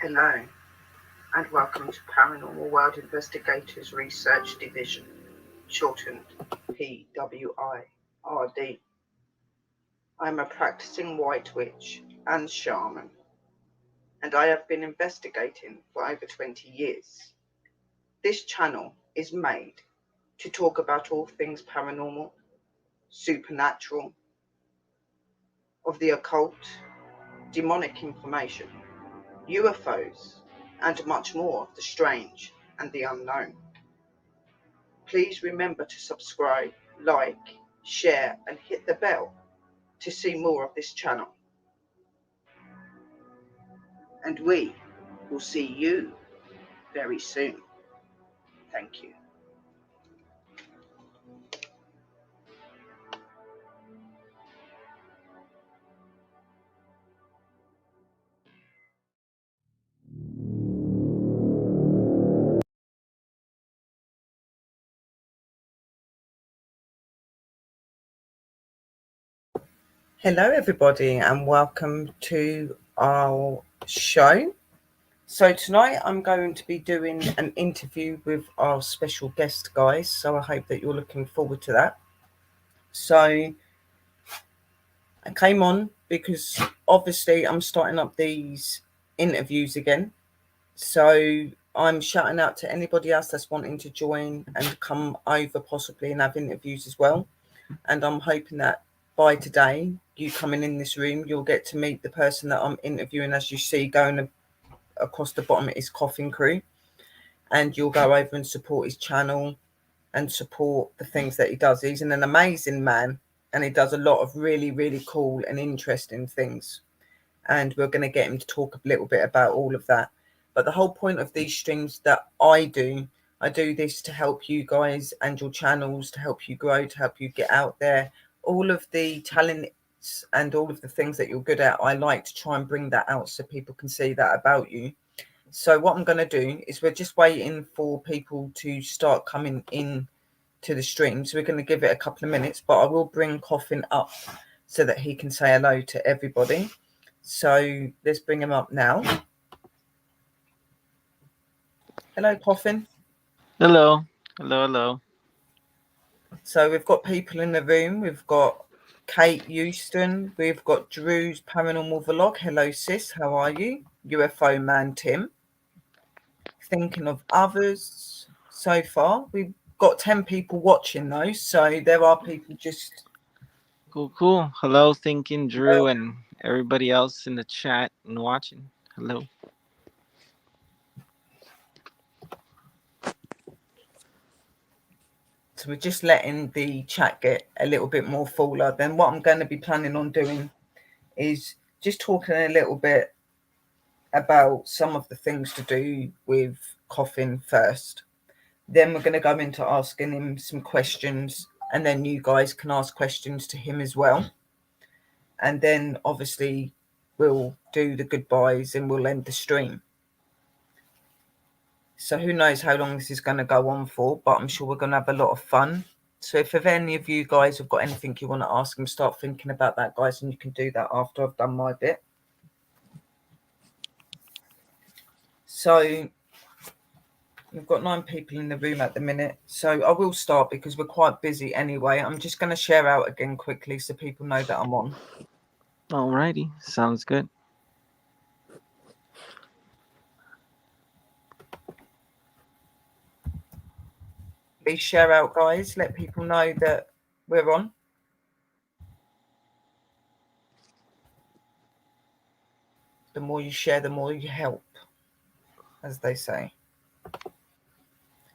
Hello, and welcome to Paranormal World Investigators Research Division, shortened PWIRD. I'm a practicing white witch and shaman, and I have been investigating for over 20 years. This channel is made to talk about all things paranormal, supernatural, of the occult, demonic information, UFOs, and much more of the strange and the unknown. Please remember to subscribe, like, share, and hit the bell to see more of this channel. And we will see you very soon. Thank you. Hello, everybody, and welcome to our show. So tonight I'm going to be doing an interview with our special guest, guys. So I hope that you're looking forward to that. So I came on because obviously I'm starting up these interviews again. So I'm shouting out to anybody else that's wanting to join and come over possibly and have interviews as well. And I'm hoping that by today, you coming in this room, you'll get to meet the person that I'm interviewing. As you see, going across the bottom is Koffin Krew, and you'll go over and support his channel and support the things that he does. He's an amazing man, and he does a lot of really, really cool and interesting things. And we're going to get him to talk a little bit about all of that. But the whole point of these streams that I do this to help you guys and your channels, to help you grow, to help you get out there. All of the talents and all of the things that you're good at, I like to try and bring that out so people can see that about you. So what I'm going to do is we're just waiting for people to start coming in to the stream. So we're going to give it a couple of minutes, but I will bring Koffin up so that he can say hello to everybody. So let's bring him up now. Hello, Koffin. Hello. Hello. So we've got people in the room. We've got Kate Houston. We've got Drew's Paranormal Vlog. Hello, sis. How are you? UFO Man Tim. Thinking of others so far. We've got 10 people watching though. So there are people just... Cool. Hello, Thinking Drew and everybody else in the chat and watching. Hello. So we're just letting the chat get a little bit more fuller. Then what I'm going to be planning on doing is just talking a little bit about some of the things to do with Koffin first. Then we're going to go into asking him some questions, and then you guys can ask questions to him as well. And then obviously we'll do the goodbyes and we'll end the stream. So who knows how long this is going to go on for, but I'm sure we're going to have a lot of fun. So if any of you guys have got anything you want to ask him, start thinking about that, guys, and you can do that after I've done my bit. So we've got 9 people in the room at the minute. So I will start because we're quite busy anyway. I'm just going to share out again quickly so people know that I'm on. Alrighty. Sounds good. Please share out, guys. Let people know that we're on. The more you share, the more you help, as they say.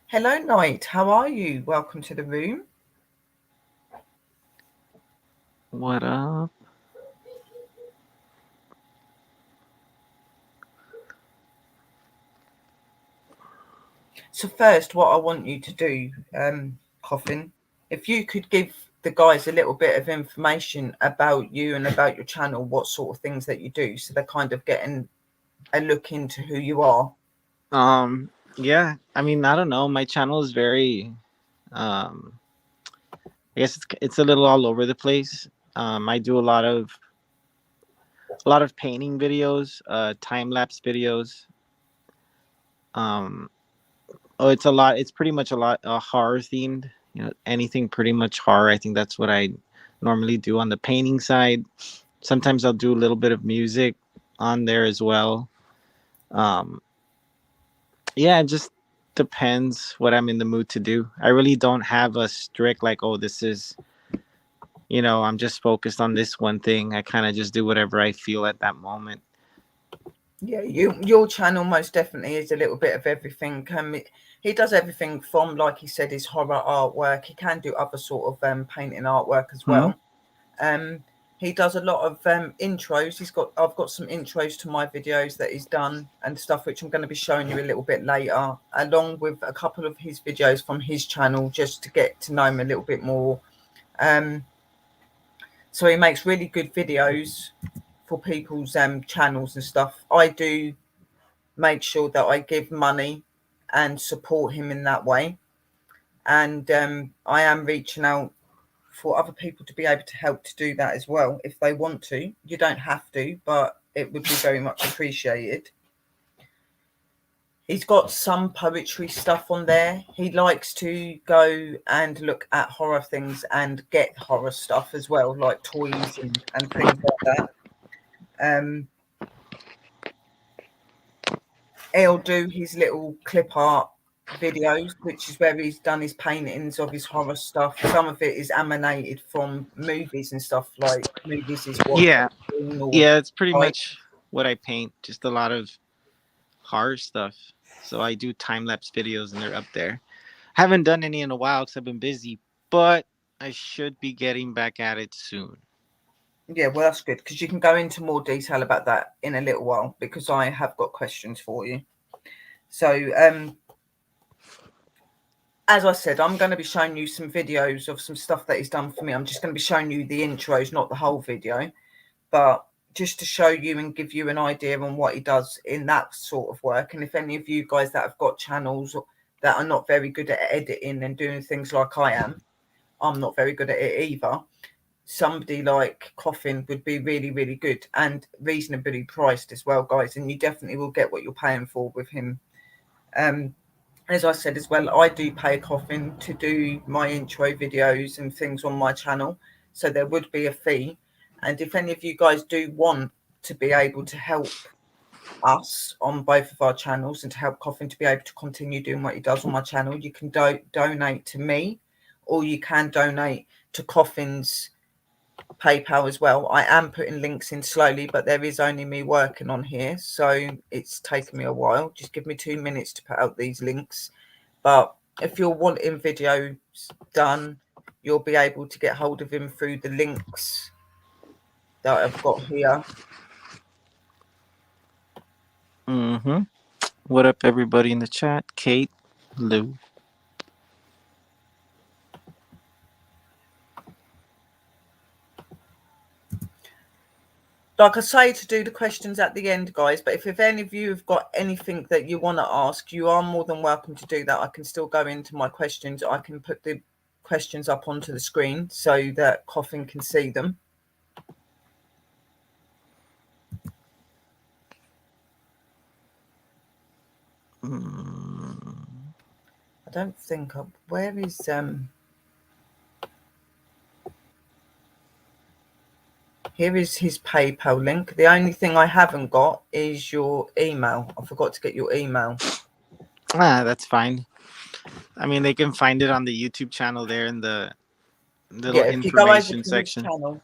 Hello, Knight. How are you? Welcome to the room. What up? So first, what I want you to do, Koffin, if you could give the guys a little bit of information about you and about your channel, what sort of things that you do, so they're kind of getting a look into who you are. Yeah. I mean, I don't know. My channel is very I guess it's a little all over the place. I do a lot of painting videos, time lapse videos. Um, oh, it's pretty much a lot horror themed. You know, anything pretty much horror. I think that's what I normally do on the painting side. Sometimes I'll do a little bit of music on there as well. Um, yeah, it just depends what I'm in the mood to do. I really don't have a strict like, oh, this is, I'm just focused on this one thing. I kind of just do whatever I feel at that moment. Yeah, your channel most definitely is a little bit of everything. He does everything from, like he said, his horror artwork. He can do other sort of painting artwork as Hmm. well. He does a lot of intros. I've got some intros to my videos that he's done and stuff, which I'm going to be showing you a little bit later, along with a couple of his videos from his channel, just to get to know him a little bit more. So he makes really good videos for people's channels and stuff. I do make sure that I give money and support him in that way. And I am reaching out for other people to be able to help to do that as well if they want to. You don't have to, but it would be very much appreciated. He's got some poetry stuff on there. He likes to go and look at horror things and get horror stuff as well, like toys and things like that. He'll do his little clip art videos, which is where he's done his paintings of his horror stuff. Some of it is emanated from movies and stuff, like movies is what Yeah, or yeah, it's pretty like, much what I paint. Just a lot of horror stuff. So I do time lapse videos, and they're up there. Haven't done any in a while because I've been busy, but I should be getting back at it soon. yeah, well that's good because you can go into more detail about that in a little while because I have got questions for you. So as I said, I'm going to be showing you some videos of some stuff that he's done for me. I'm just going to be showing you the intros, not the whole video, but just to show you and give you an idea on what he does in that sort of work. And if any of you guys that have got channels that are not very good at editing and doing things like I am, I'm not very good at it either. Somebody like Koffin would be really, really good and reasonably priced as well, guys. And you definitely will get what you're paying for with him. As I said as well, I do pay Koffin to do my intro videos and things on my channel. So there would be a fee. And if any of you guys do want to be able to help us on both of our channels and to help Koffin to be able to continue doing what he does on my channel, you can donate to me or you can donate to Koffin's PayPal as well. I am putting links in slowly, but there is only me working on here, so it's taken me a while. Just give me 2 minutes to put out these links. But if you're wanting videos done, you'll be able to get hold of him through the links that I've got here. Mm-hmm. What up, everybody in the chat? Kate, Lou. Like I say, to do the questions at the end, guys, but if any of you have got anything that you want to ask, you are more than welcome to do that. I can still go into my questions. I can put the questions up onto the screen so that Koffin can see them. I don't think where is here is his PayPal link. The only thing I haven't got is your email. I forgot to get your email. That's fine. I mean, they can find it on the YouTube channel there in the little If you go over information to his section. channel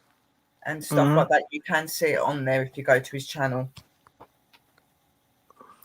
and stuff like that, you can see it on there if you go to his channel.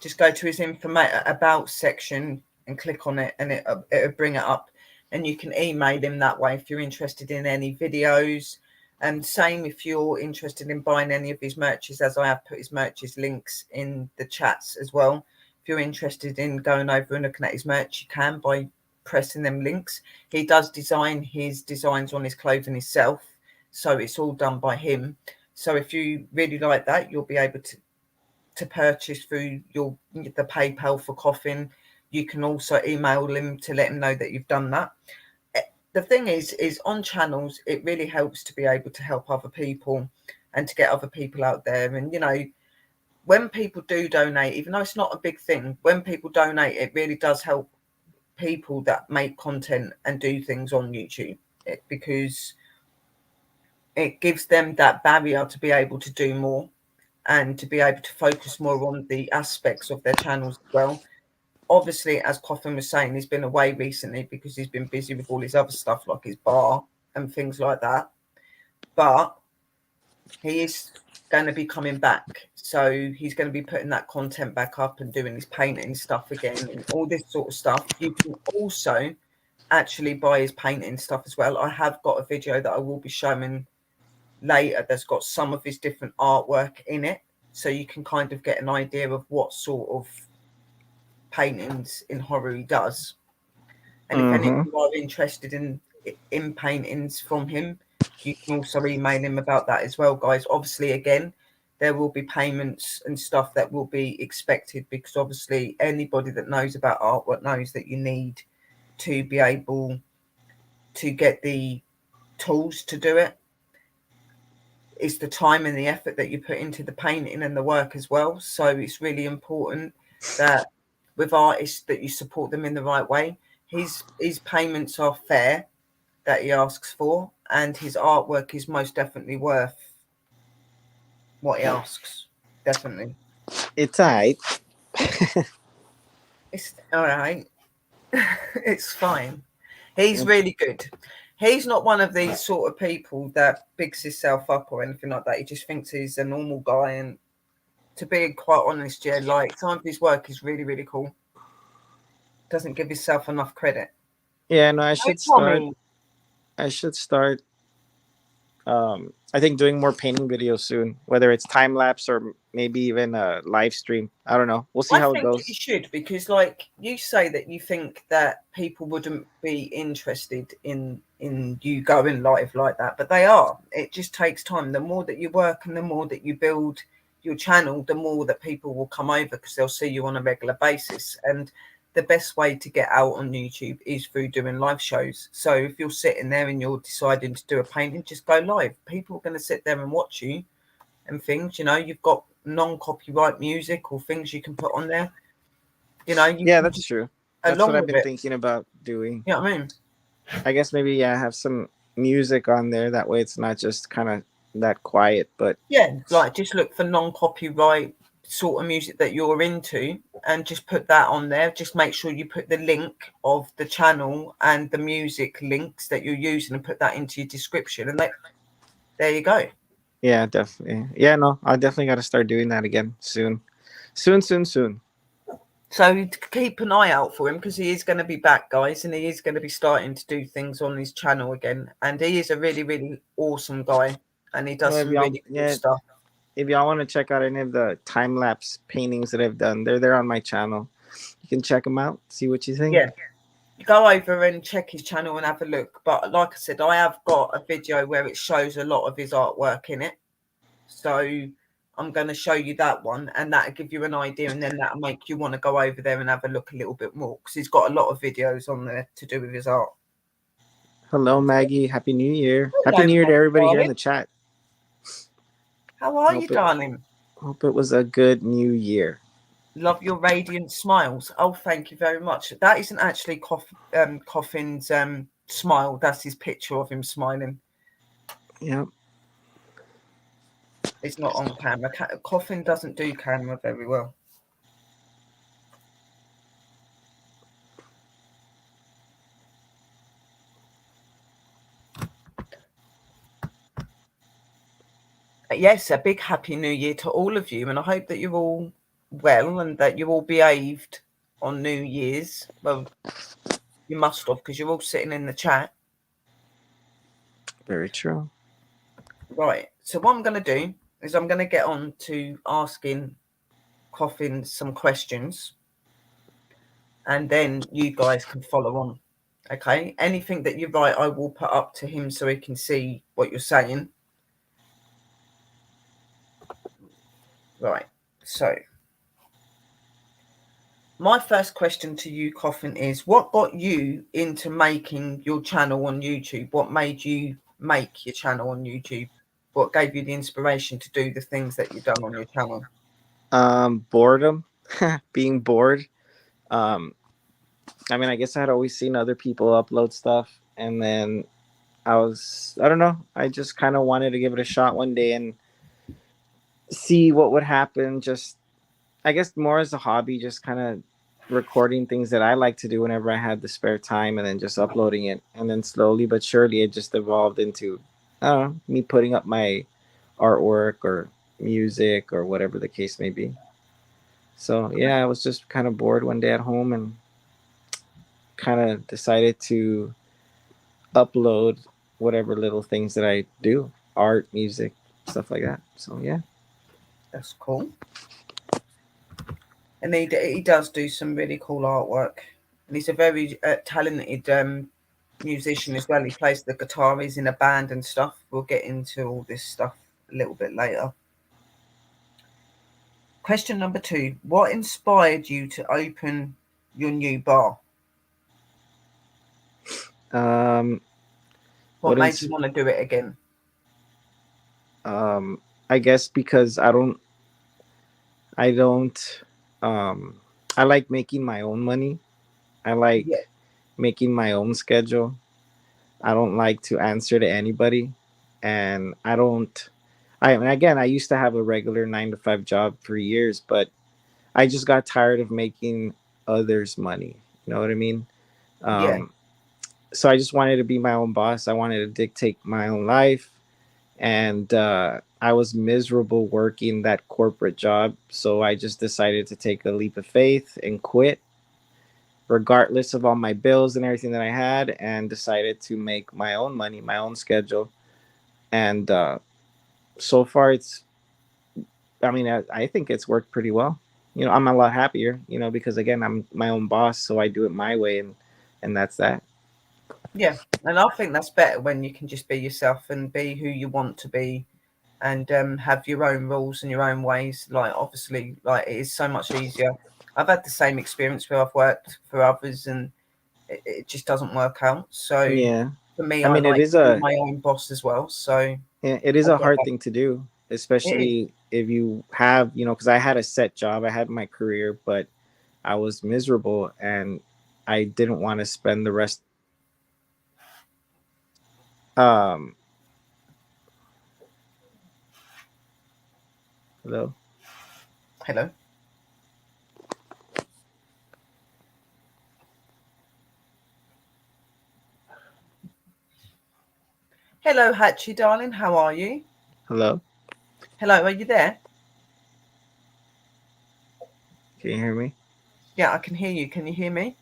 Just go to his about section and click on it and it'll bring it up, and you can email him that way if you're interested in any videos. And same if you're interested in buying any of his merches, as I have put his merches links in the chats as well. If you're interested in going over and looking at his merch, you can by pressing them links. He does design his designs on his clothing himself, so it's all done by him. So if you really like that, you'll be able to purchase through the PayPal for Koffin. You can also email him to let him know that you've done that. The thing is on channels, it really helps to be able to help other people and to get other people out there. And when people do donate, even though it's not a big thing, when people donate, it really does help people that make content and do things on YouTube, because it gives them that barrier to be able to do more and to be able to focus more on the aspects of their channels as well. Obviously, as Koffin was saying, he's been away recently because he's been busy with all his other stuff like his bar and things like that. But he is going to be coming back. So he's going to be putting that content back up and doing his painting stuff again and all this sort of stuff. You can also actually buy his painting stuff as well. I have got a video that I will be showing later that's got some of his different artwork in it. So you can kind of get an idea of what sort of paintings in horror he does. And if any of you are interested in paintings from him, you can also email him about that as well, guys. Obviously, again, there will be payments and stuff that will be expected, because obviously anybody that knows about artwork knows that you need to be able to get the tools to do it. It's the time and the effort that you put into the painting and the work as well. So it's really important that with artists that you support them in the right way. His payments are fair that he asks for, and his artwork is most definitely worth what he asks. Definitely. It's all right. It's all right. It's fine. He's really good. He's not one of these sort of people that bigs himself up or anything like that. He just thinks he's a normal guy. And to be quite honest, yeah, like some of his work is really, really cool. Doesn't give himself enough credit. Yeah, no, I should start. I think doing more painting videos soon, whether it's time lapse or maybe even a live stream. I don't know. We'll see how it goes. You should, because like you say that you think that people wouldn't be interested in you going live like that, but they are. It just takes time. The more that you work and the more that you build your channel, the more that people will come over, because they'll see you on a regular basis. And the best way to get out on YouTube is through doing live shows. So if you're sitting there and you're deciding to do a painting, just go live. People are going to sit there and watch you and things. You know, you've got non-copyright music or things you can put on there. You know, yeah, that's true. That's what I've been thinking about doing. You know what I mean? I guess maybe have some music on there. That way, it's not just kind of that quiet. But yeah, like just look for non-copyright sort of music that you're into and just put that on there. Just make sure you put the link of the channel and the music links that you're using and put that into your description, and there you go. Yeah, definitely. Yeah, no, I definitely got to start doing that again soon. So keep an eye out for him, because he is going to be back, guys, and he is going to be starting to do things on his channel again. And he is a really, really awesome guy, and he does some really cool stuff. If y'all want to check out any of the time-lapse paintings that I've done, they're there on my channel. You can check them out, see what you think. Yeah, go over and check his channel and have a look. But like I said, I have got a video where it shows a lot of his artwork in it. So I'm going to show you that one, and that'll give you an idea, and then that'll make you want to go over there and have a look a little bit more, because he's got a lot of videos on there to do with his art. Hello, Maggie. Happy New Year. Happy New Year to everybody here in the chat. How are you, darling? Hope it was a good New Year. Love your radiant smiles. Oh, thank you very much. That isn't actually Koffin's smile. That's his picture of him smiling. Yeah. It's not on camera. Koffin doesn't do camera very well. Yes, a big happy new year to all of you, and I hope that you're all well and that you all behaved on New Year's. Well, you must have, because you're all sitting in the chat. Very true. Right, so what I'm going to do is I'm going to get on to asking Koffin some questions, and then you guys can follow on. Okay, anything that you write, I will put up to him so he can see what you're saying. Right, so my first question to you, Koffin, is what got you into making your channel on YouTube? What made you make your channel on YouTube? What gave you the inspiration to do the things that you've done on your channel? Boredom, being bored. Um, I mean, I guess I had always seen other people upload stuff, and then I don't know, I just kind of wanted to give it a shot one day and see what would happen. Just, I guess, more as a hobby, just kind of recording things that I like to do whenever I had the spare time, and then just uploading it. And then slowly but surely, it just evolved into, I don't know, me putting up my artwork or music or whatever the case may be. So yeah, I was just kind of bored one day at home and kind of decided to upload whatever little things that I do, art, music, stuff like that. So yeah. That's cool. And he does do some really cool artwork. And he's a very talented musician as well. He plays the guitar. He's in a band and stuff. We'll get into all this stuff a little bit later. Question number 2. What inspired you to open your new bar? Um, What what made ins- you want to do it again? I guess because I don't, um, I like making my own money. I like Yeah, making my own schedule. I don't like to answer to anybody. And I don't, I mean, again, I used to have a regular 9 to 5 job for years, but I just got tired of making others money. You know what I mean? yeah, Um, so I just wanted to be my own boss. I wanted to dictate my own life. And I was miserable working that corporate job. So I just decided to take a leap of faith and quit, regardless of all my bills and everything that I had, and decided to make my own money, my own schedule. And so far, I mean, I think it's worked pretty well. You know, I'm a lot happier, you know, because again, I'm my own boss, so I do it my way, and that's that. yeah. And I think that's better when you can just be yourself and be who you want to be, and have your own rules and your own ways. Like obviously, like it is so much easier. I've had the same experience where I've worked for others and it just doesn't work out. So Yeah, for me, I I mean, like to be my own boss as well. So it is I a get hard that. thing to do, It is. especially if you have, you know, because I had a set job, I had my career, but I was miserable and I didn't want to spend the rest. Um, Hello, Hello. Hello, Hatchie, darling. How are you? hello, Hello, are you there? can you hear me? Yeah, I can hear you. Can you hear me?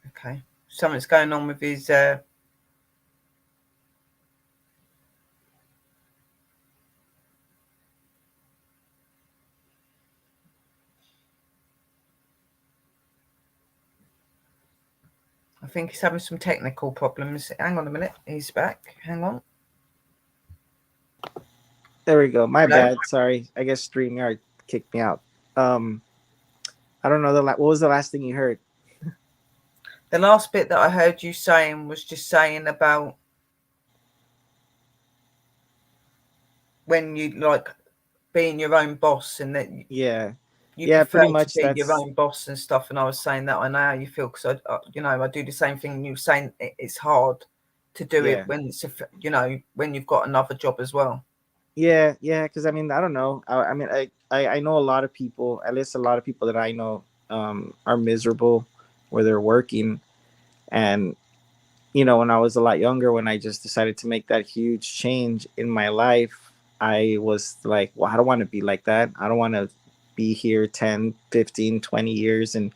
Okay. Something's going on with his. I think he's having some technical problems. Hang on a minute. He's back. Hang on. There we go. My Hello. bad. Sorry. I guess StreamYard kicked me out. Um, I don't know what was the last thing you heard? The last bit that I heard you saying was just saying about when you like being your own boss and that Yeah, you yeah. prefer Pretty to much. be your That's own boss and stuff. And I was saying that I know how you feel because I do the same thing. And you were saying it's hard to do it yeah, when when you've got another job as well. yeah, yeah. Because I mean, I don't know. I mean, I know a lot of people. At least a lot of people that I know are miserable where they're working, and you know, when I was a lot younger, when I just decided to make that huge change in my life, I was like, well, I don't want to be like that. I don't want to be here 10, 15, 20 years and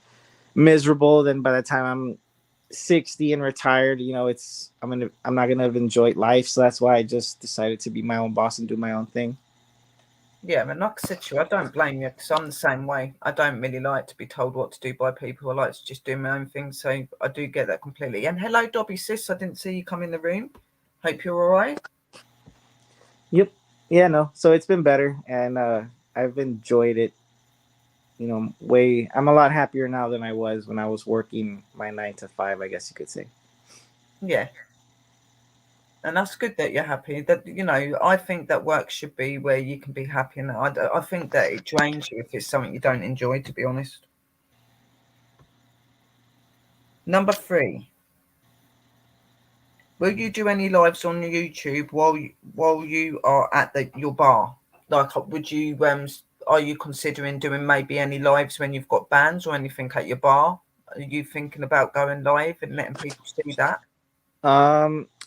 miserable. Then by the time I'm 60 and retired, you know, I'm not gonna have enjoyed life. So that's why I just decided to be my own boss and do my own thing. Yeah, and like I said to you, I don't blame you because I'm the same way. I don't really like to be told what to do by people. I like to just do my own thing. So I do get that completely. And hello, Dobby sis. I didn't see you come in the room. Hope you're all right. Yep. Yeah, no. So it's been better and I've enjoyed it. I'm a lot happier now than I was when I was working my 9 to 5, I guess you could say. Yeah. And that's good that you're happy. That, I think that work should be where you can be happy. And I think that it drains you if it's something you don't enjoy, to be honest. Number 3, will you do any lives on YouTube while you are at your bar? Like, would you are you considering doing maybe any lives when you've got bands or anything at your bar? Are you thinking about going live and letting people see that?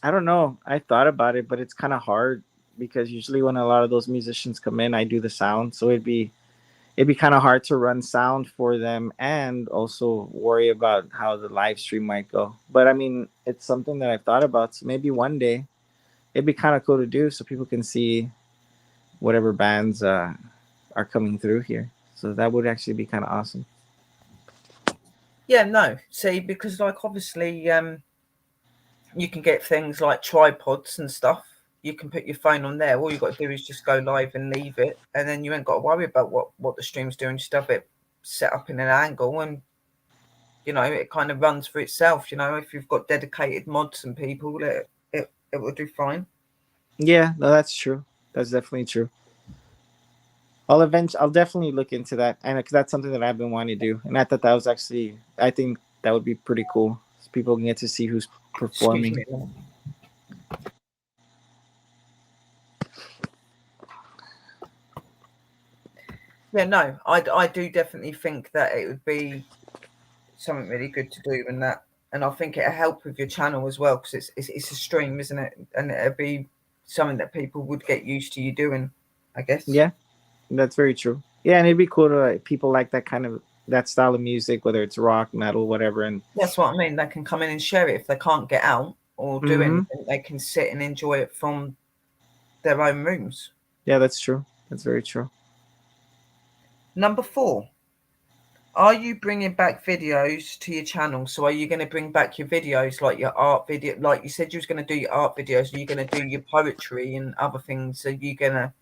I don't know. I thought about it, but it's kind of hard because usually when a lot of those musicians come in, I do the sound, so it'd be kind of hard to run sound for them and also worry about how the live stream might go. But I mean, it's something that I've thought about. So maybe one day it'd be kind of cool to do so people can see whatever bands are coming through here. So that would actually be kind of awesome. Yeah, no. See, because like obviously you can get things like tripods and stuff. You can put your phone on there. All you got to do is just go live and leave it, and then you ain't got to worry about what the stream's doing. Just have it set up in an angle, and it kind of runs for itself. If you've got dedicated mods and people, it will do fine. Yeah, no, that's true. That's definitely true. I'll definitely look into that, and because that's something that I've been wanting to do, and I thought that was actually, I think that would be pretty cool. So people can get to see who's Excuse performing. me. Yeah, no, I do definitely think that it would be something really good to do, and I think it'll help with your channel as well because it's a stream, isn't it? And it'll be something that people would get used to you doing, I guess. Yeah, that's very true. Yeah, and it'd be cool to people like that style of music, whether it's rock, metal, whatever. And That's what I mean. They can come in and share it if they can't get out or do hmm anything. They can sit and enjoy it from their own rooms. yeah, that's true. That's very true. Number 4, are you bringing back videos to your channel? So are you going to bring back your videos, like your art video? Like you said you was going to do your art videos. Are you going to do your poetry and other things? Are you going to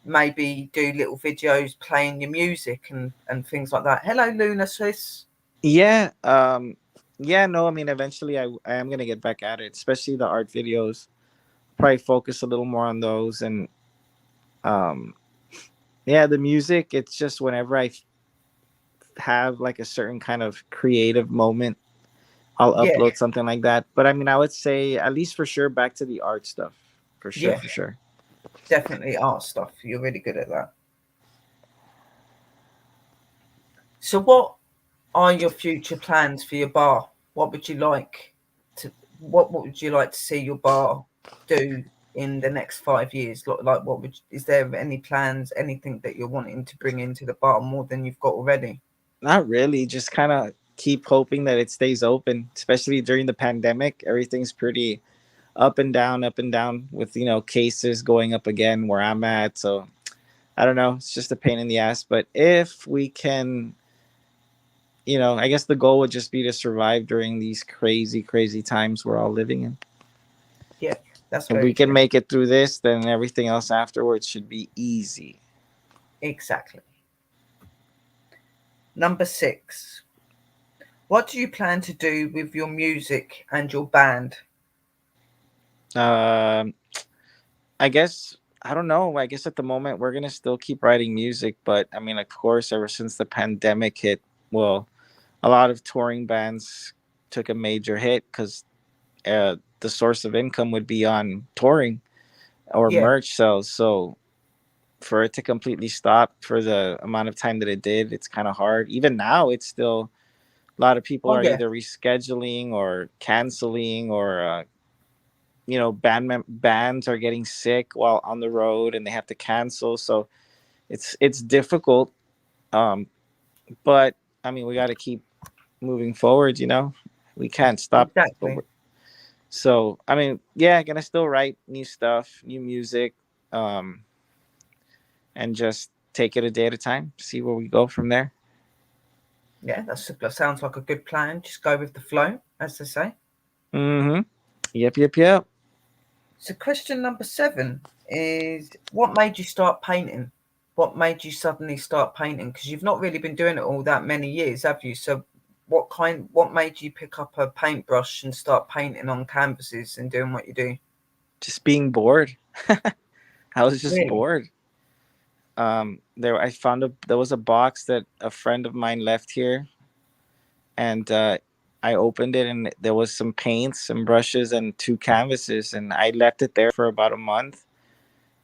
maybe do little videos playing your music and things like that? Hello, Luna Swiss. Yeah, yeah. No, I mean, eventually, I am gonna get back at it, especially the art videos. Probably focus a little more on those, and um, yeah, the music. It's just whenever I have like a certain kind of creative moment, I'll Yeah, upload something like that. But I mean, I would say at least for sure back to the art stuff. For sure, yeah, for sure. definitely art stuff. You're really good at that. So what are your future plans for your bar? What would you like what would you like to see your bar do in the next 5 years? Like is there any plans, anything that you're wanting to bring into the bar more than you've got already? Not really. Just kind of keep hoping that it stays open, especially during the pandemic. Everything's pretty up and down with cases going up again where I'm at. So I don't know. It's just a pain in the ass. But if we can, I guess the goal would just be to survive during these crazy, crazy times we're all living in. Yeah, that's If we very can true. make it through this, then everything else afterwards should be easy. Exactly. Number 6, what do you plan to do with your music and your band? Um, I guess I don't know. I guess at the moment we're gonna still keep writing music, but I mean, of course, ever since the pandemic hit, well, a lot of touring bands took a major hit because the source of income would be on touring or Yeah. merch sales. So for it to completely stop for the amount of time that it did, it's kind of hard. Even now, it's still a lot of people Oh are yeah. either rescheduling or canceling, or bands are getting sick while on the road and they have to cancel. So it's difficult. Um, but I mean, we got to keep moving forward. We can't stop. But Exactly. so I mean, yeah, gonna still write new stuff, new music, um, and just take it a day at a time. See where we go from there. Yeah, that sounds like a good plan. Just go with the flow, as they say. Mm-hmm. Yep, yep, yep. So question number 7 is, what made you start painting? what made you suddenly start painting? Because you've not really been doing it all that many years, have you? So what made you pick up a paintbrush and start painting on canvases and doing what you do? Just being bored. I was just Really? bored. There was a box that a friend of mine left here, and I opened it, and there was some paints, some brushes, and two canvases, and I left it there for about a month.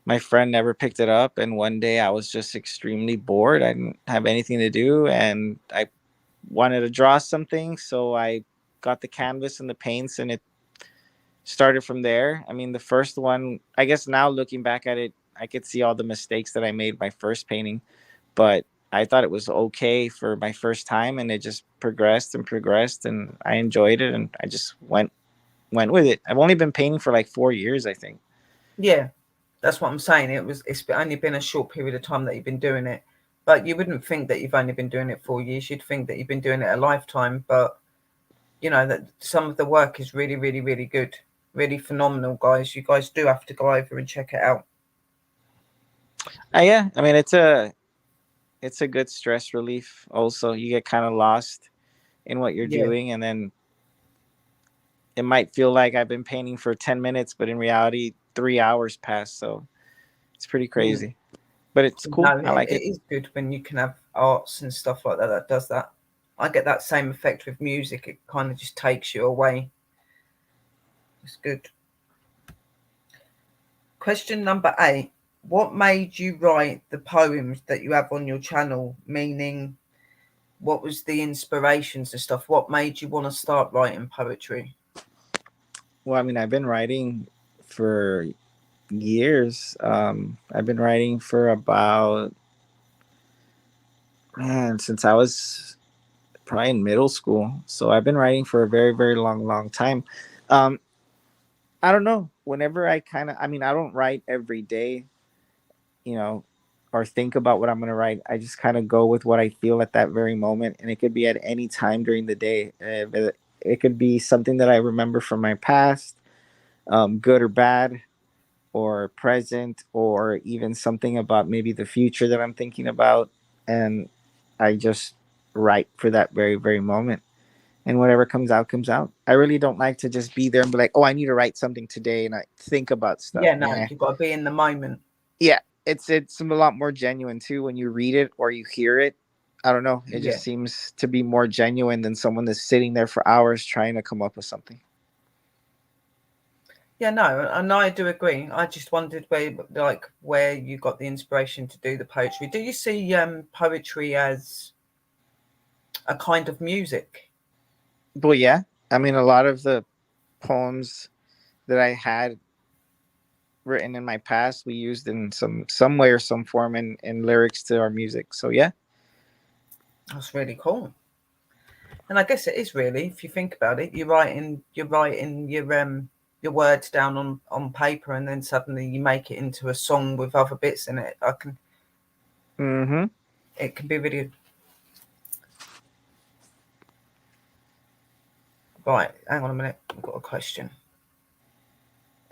My friend never picked it up, and one day I was just extremely bored. I didn't have anything to do, and I wanted to draw something, so I got the canvas and the paints, and it started from there. I mean, the first one, I guess now looking back at it, I could see all the mistakes that I made my first painting, but I thought it was okay for my first time, and it just progressed and progressed, and I enjoyed it, and I just went with it. I've only been painting for like 4 years, I think. Yeah, that's what I'm saying. It's only been a short period of time that you've been doing it, but you wouldn't think that you've only been doing it 4 years. You'd think that you've been doing it a lifetime. But you know that some of the work is really, really, really good, really phenomenal, guys. You guys do have to go over and check it out. Yeah, I mean it's a good stress relief. Also, you get kind of lost in what you're Yeah, doing, and then it might feel like I've been painting for 10 minutes, but in reality, 3 hours passed. So it's pretty mm. crazy, but it's cool. No, I like it it. is good when you can have arts and stuff like that that does that. I get that same effect with music. It kind of just takes you away. It's good. Question number 8. What made you write the poems that you have on your channel? Meaning, what was the inspirations and stuff? What made you want to start writing poetry? Well, I mean, I've been writing for years. I've been writing for about, man, since I was probably in middle school. So I've been writing for a very, very long, long time. Um, I don't know. Whenever I mean, I don't write every day, you know, or think about what I'm going to write. I just kind of go with what I feel at that very moment. And it could be at any time during the day. It could be something that I remember from my past, good or bad, or present, or even something about maybe the future that I'm thinking about. And I just write for that very, very moment. And whatever comes out, comes out. I really don't like to just be there and be like, oh, I need to write something today, and I think about stuff. Yeah, no, Nah. you've got to be in the moment. Yeah, it's a lot more genuine too when you read it or you hear it. I don't know. It Yeah. just seems to be more genuine than someone that's sitting there for hours trying to come up with something. Yeah, no, and I do agree. I just wondered where you got the inspiration to do the poetry. Do you see poetry as a kind of music? But yeah, I mean, a lot of the poems that I had written in my past, we used in some way or some form in lyrics to our music. So yeah. That's really cool. And I guess it is really, if you think about it, you're writing your words down on paper, and then suddenly you make it into a song with other bits in it. Mm-hmm. It can be really right. Hang on a minute, I've got a question.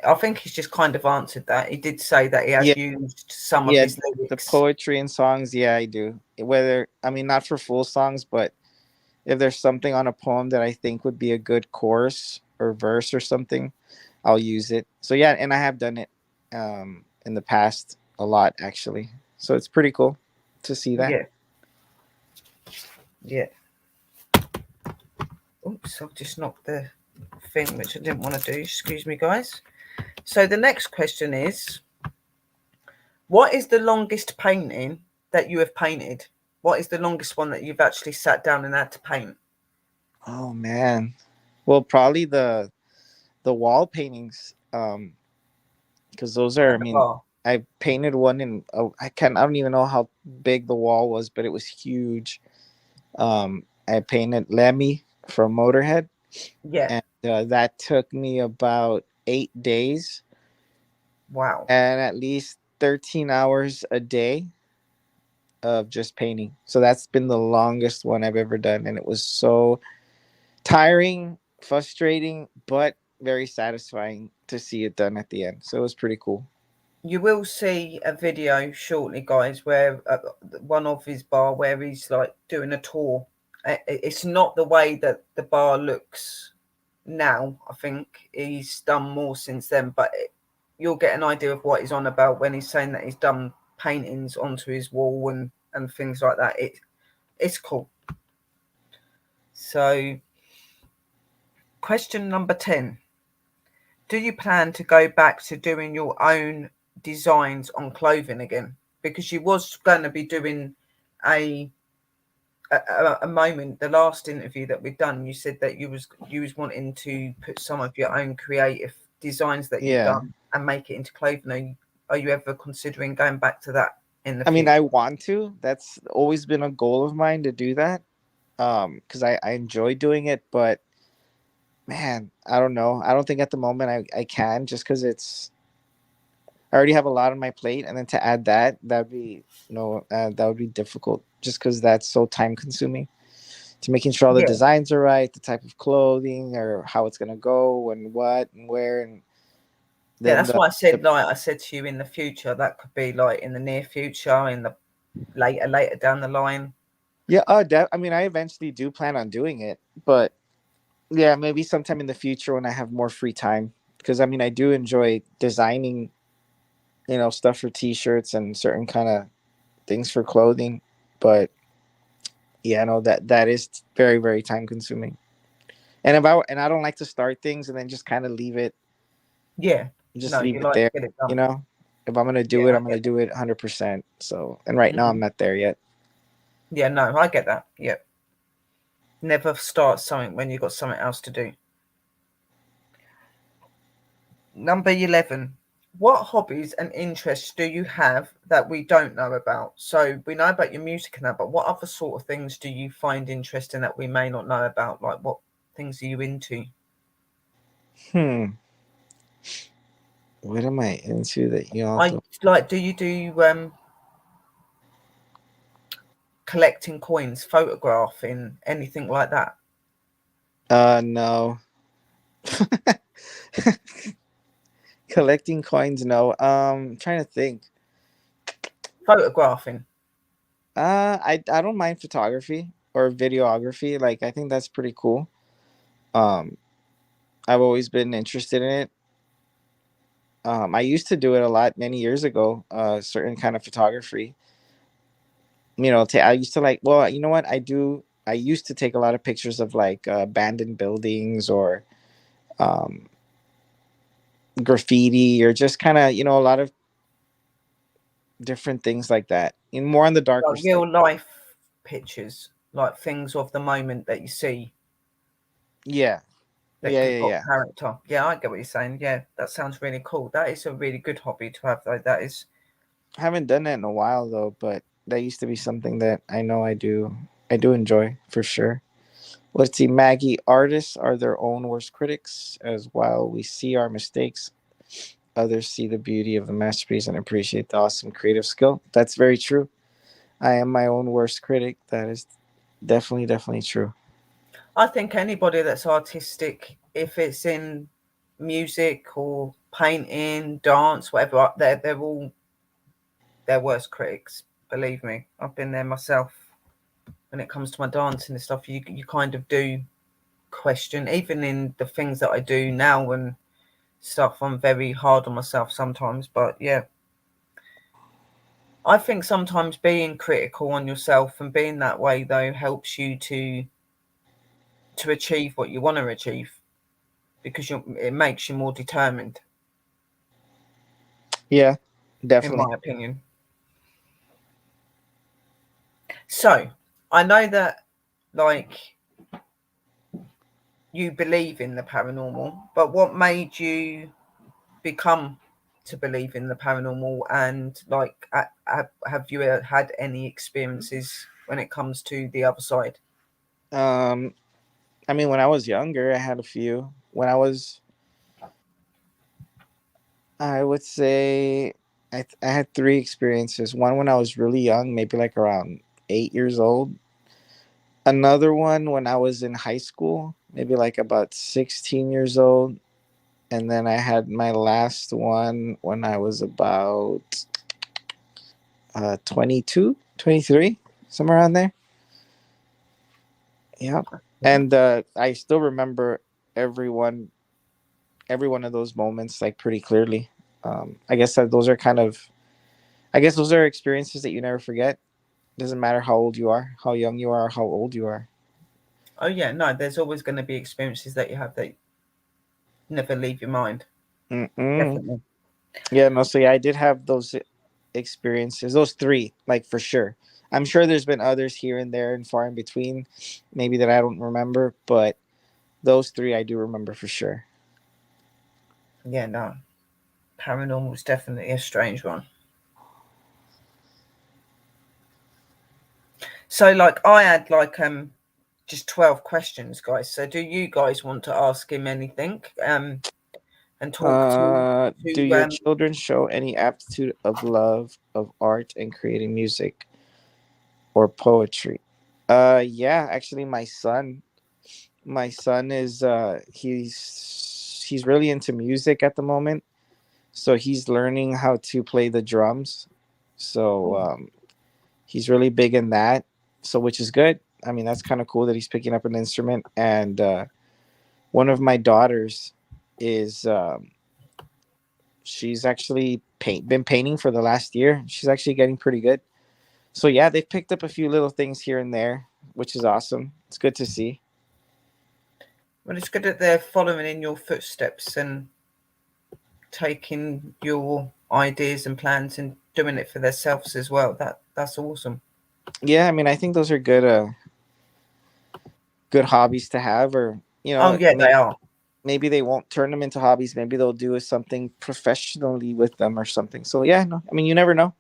I think he's just kind of answered that. He did say that he has Yeah. used some of Yeah. his The lyrics. poetry and songs, yeah, I do. Whether I mean not for full songs, but if there's something on a poem that I think would be a good chorus or verse or something, I'll use it. So yeah, and I have done it in the past a lot actually. So it's pretty cool to see that. Yeah, yeah. Oops, I've just knocked the thing, which I didn't want to do. Excuse me, guys. So the next question is, what is the longest painting that you have painted? What is the longest one that you've actually sat down and had to paint? Oh man. Well, probably the wall paintings because those are, I At the mean, bar. I painted one in I don't even know how big the wall was, but it was huge. I painted Lemmy from Motorhead, Yeah. and that took me about 8 days Wow. and at least 13 hours a day of just painting. So that's been the longest one I've ever done, and it was so tiring, frustrating, but very satisfying to see it done at the end. So it was pretty cool. You will see a video shortly, guys, where one of his bar where he's like doing a tour. It's not the way that the bar looks now. I think he's done more since then, but you'll get an idea of what he's on about when he's saying that he's done paintings onto his wall and things like that. It's cool. So, question number 10. Do you plan to go back to doing your own designs on clothing again? Because you was going to be doing a a moment, the last interview that we've done, you said that you was wanting to put some of your own creative designs that you've Yeah. done and make it into clothing. Are you ever considering going back to that in the I mean, future? I want to. That's always been a goal of mine to do that. Because I enjoy doing it, but man, I don't know. I don't think at the moment I can, just because I already have a lot on my plate, and then to add that'd be that would be difficult, just because that's so time consuming. To making sure all the Yeah, designs are right, the type of clothing, or how it's gonna go, and what and where, and yeah. then That's the, why I said, the like I said to you, in the future, that could be like in the near future, in the later down the line. yeah. I mean, I eventually do plan on doing it, but yeah, maybe sometime in the future when I have more free time, because I mean, I do enjoy designing, stuff for T-shirts and certain kind of things for clothing, but yeah, no, that is very very time consuming. And I don't like to start things and then just kind of Yeah, just no, leave you it like to there. get it done. You know, if I'm gonna do Yeah, it, I I'm get gonna do it 100%. So, and right that. now I'm not there yet. Yeah, no, I get that. Yeah, never start something when you've got something else to do. Number 11. What hobbies and interests do you have that we don't know about? So we know about your music and that, but what other sort of things do you find interesting that we may not know about? Like what things are you into? Hmm. What am I into that you all I don't? like, do you do collecting coins, photographing, anything like that? No. Collecting coins, no. Trying to think. Photographing. I don't mind photography or videography. Like, I think that's pretty cool. Um, I've always been interested in it. I used to do it a lot many years ago. Certain kind of photography. I used to like. Well, you know what? I used to take a lot of pictures of like abandoned buildings or um, graffiti or just kind of a lot of different things like that. In more on the darker Like side. real life pictures, like things of the moment that you see Yeah, that yeah, you've yeah, got yeah. character. Yeah, I get what you're saying. Yeah, that sounds really cool. That is a really good hobby to have, though. That is, I haven't done that in a while though, but that used to be something that I know I do enjoy for sure. Let's see, Maggie. Artists are their own worst critics, as while we see our mistakes, others see the beauty of the masterpiece and appreciate the awesome creative skill. That's very true. I am my own worst critic. That is definitely true. I think anybody that's artistic, if it's in music or painting, dance, whatever, they're all their worst critics. Believe me, I've been there myself. When it comes to my dancing and stuff, you kind of do question, even in the things that I do now and stuff. I'm very hard on myself sometimes, but yeah, I think sometimes being critical on yourself and being that way though helps you to achieve what you want to achieve because it makes you more determined, Yeah, in definitely. my opinion. So I know that, like, you believe in the paranormal, but what made you become to believe in the paranormal? And like, have you had any experiences when it comes to the other side? Um, I mean, when I was younger, I had a few. I would say I had three experiences. One when I was really young, maybe like around 8 years old. Another one when I was in high school, maybe like about 16 years old. and then I had my last one when I was about 22, 23, somewhere around there. Yeah. And I still remember everyone every one of those moments like pretty clearly. I guess that those are those are experiences that you never forget. Doesn't matter how old you are, how young you are, how old you are. Oh yeah, no, there's always going to be experiences that you have that never leave your mind. Mm-mm. Definitely. Yeah, no. So yeah, I did have those experiences, those three, like for sure. I'm sure there's been others here and there and far in between, maybe that I don't remember, but those three I do remember for sure. Yeah, no. Paranormal is definitely a strange one. So like I had like just 12 questions, guys. So do you guys want to ask him anything? And talk Do to your children show any aptitude of love of art and creating music or poetry? Yeah, actually my son is he's really into music at the moment. So he's learning how to play the drums. So he's really big in that. So which is good. I mean, that's kind of cool that he's picking up an instrument. And one of my daughters is she's actually been painting for the last year. She's actually getting pretty good. So yeah, they've picked up a few little things here and there, which is awesome. It's good to see. well, it's good that they're following in your footsteps and taking your ideas and plans and doing it for themselves as well. That's awesome. Yeah, I mean, I think those are good hobbies to have, or Oh yeah, they are. maybe they won't turn them into hobbies. Maybe they'll do something professionally with them or something. So yeah, no, I mean, you never know.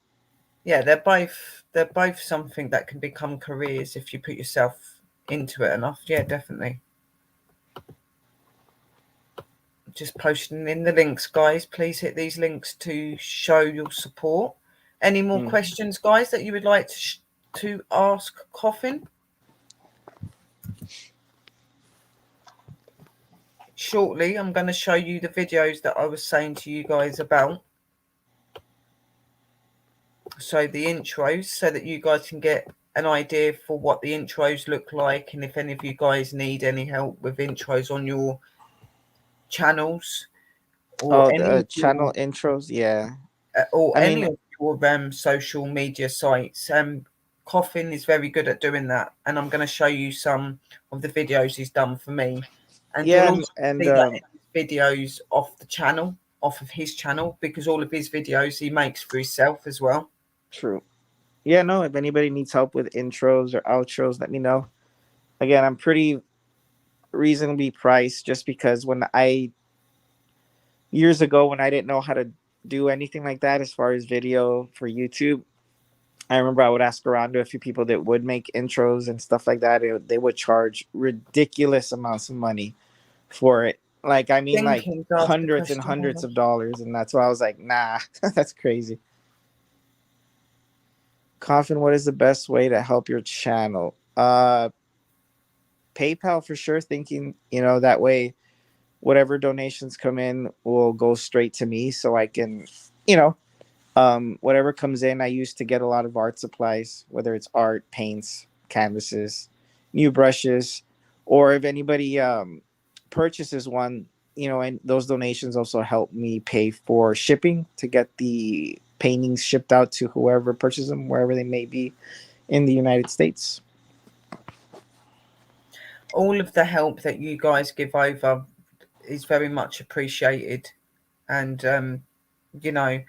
Yeah, they're both something that can become careers if you put yourself into it enough. Yeah, definitely. Just posting in the links, guys. Please hit these links to show your support. Any more Mm. questions, guys, that you would like to ask Koffin? Shortly, I'm going to show you the videos that I was saying to you guys about. So the intros, so that you guys can get an idea for what the intros look like, and if any of you guys need any help with intros on your channels or Oh, any the of channel your intros, yeah. or I any mean, of your social media sites. Coffin is very good at doing that, and I'm going to show you some of the videos he's done for me, and you'll yeah, also and see that in his videos off the channel, off of his channel, because all of his videos he makes for himself as well. true. Yeah, no. If anybody needs help with intros or outros, let me know. Again, I'm pretty reasonably priced, just because when I years ago when I didn't know how to do anything like that as far as video for YouTube, I remember I would ask around to a few people that would make intros and stuff like that. They would charge ridiculous amounts of money for it. Like, I mean, like Thinking to ask a hundreds and question. hundreds of dollars. And that's why I was like, nah, that's crazy. Coffin, what is the best way to help your channel? PayPal for sure, thinking, that way whatever donations come in will go straight to me so I can, you know, whatever comes in, I used to get a lot of art supplies, whether it's art, paints, canvases, new brushes, or if anybody purchases one, and those donations also help me pay for shipping to get the paintings shipped out to whoever purchases them, wherever they may be in the United States. All of the help that you guys give over is very much appreciated, and you know,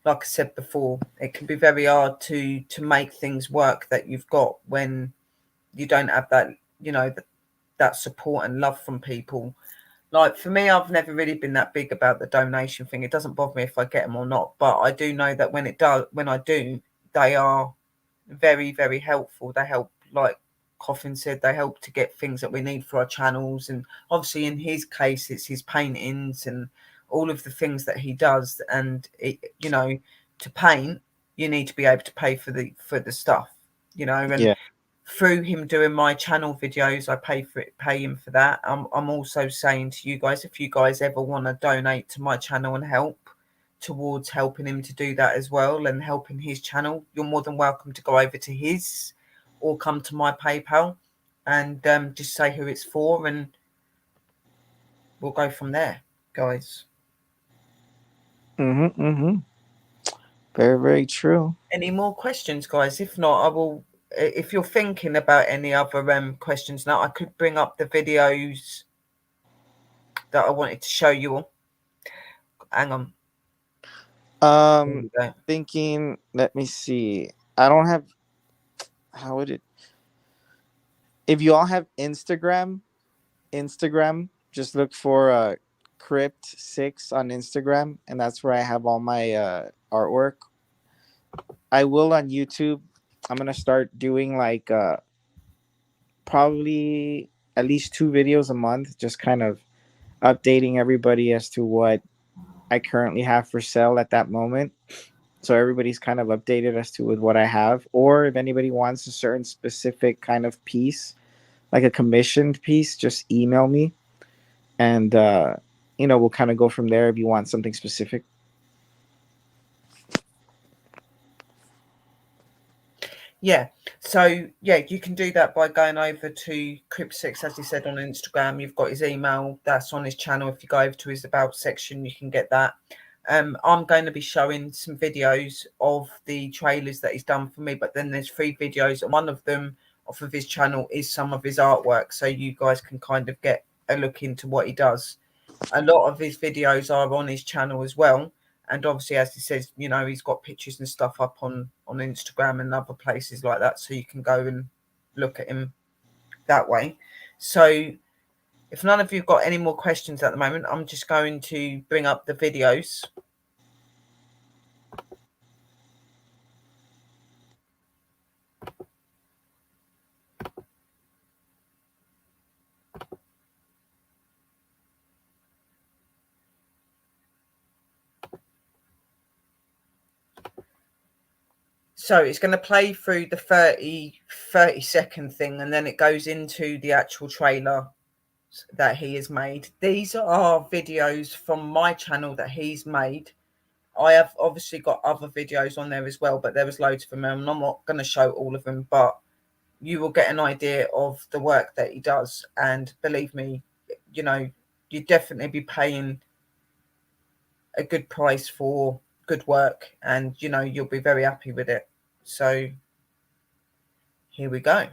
like I said before, it can be very hard to make things work that you've got when you don't have that, that support and love from people. Like for me, I've never really been that big about the donation thing. It doesn't bother me if I get them or not, but I do know that when I do, they are very, very helpful. They help, like Coffin said, they help to get things that we need for our channels. And obviously, in his case, it's his paintings and all of the things that he does. And to paint, you need to be able to pay for the stuff, and Yeah. through him doing my channel videos, I pay him for that. I'm also saying to you guys, if you guys ever want to donate to my channel and help towards helping him to do that as well and helping his channel, you're more than welcome to go over to his or come to my PayPal and just say who it's for, and we'll go from there, guys. Very, very true. Any more questions, guys? If not, I will. If you're thinking about any other questions now, I could bring up the videos that I wanted to show you all. Hang on. Thinking. Let me see. I don't have. How would it? If you all have Instagram, just look for Crypt6 on Instagram, and that's where I have all my artwork. I will on YouTube. I'm gonna start doing like probably at least 2 videos a month, just kind of updating everybody as to what I currently have for sale at that moment. So everybody's kind of updated as to with what I have. Or if anybody wants a certain specific kind of piece, like a commissioned piece, just email me, and we'll kind of go from there if you want something specific. Yeah. So yeah, you can do that by going over to Crypt6, as he said, on Instagram. You've got his email, that's on his channel. If you go over to his about section, you can get that. I'm going to be showing some videos of the trailers that he's done for me, but then there's 3 videos, and one of them off of his channel is some of his artwork, so you guys can kind of get a look into what he does. A lot of his videos are on his channel as well, and obviously, as he says, he's got pictures and stuff up on Instagram and other places like that, so you can go and look at him that way. So if none of you have got any more questions at the moment, I'm just going to bring up the videos. So it's going to play through the 30-second thing, and then it goes into the actual trailer that he has made. These are videos from my channel that he's made. I have obviously got other videos on there as well, but there was loads of them, and I'm not going to show all of them, but you will get an idea of the work that he does. And believe me, you'd definitely be paying a good price for good work, and you'll be very happy with it. So here we go.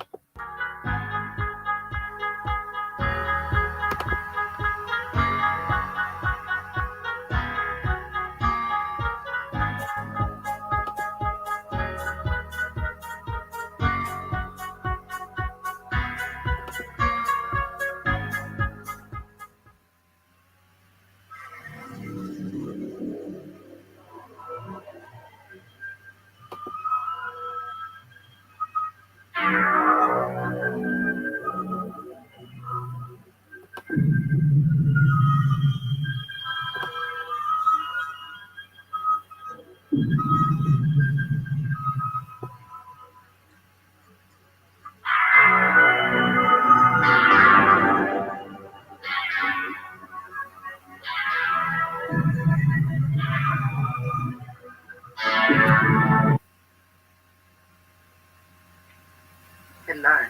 Hello,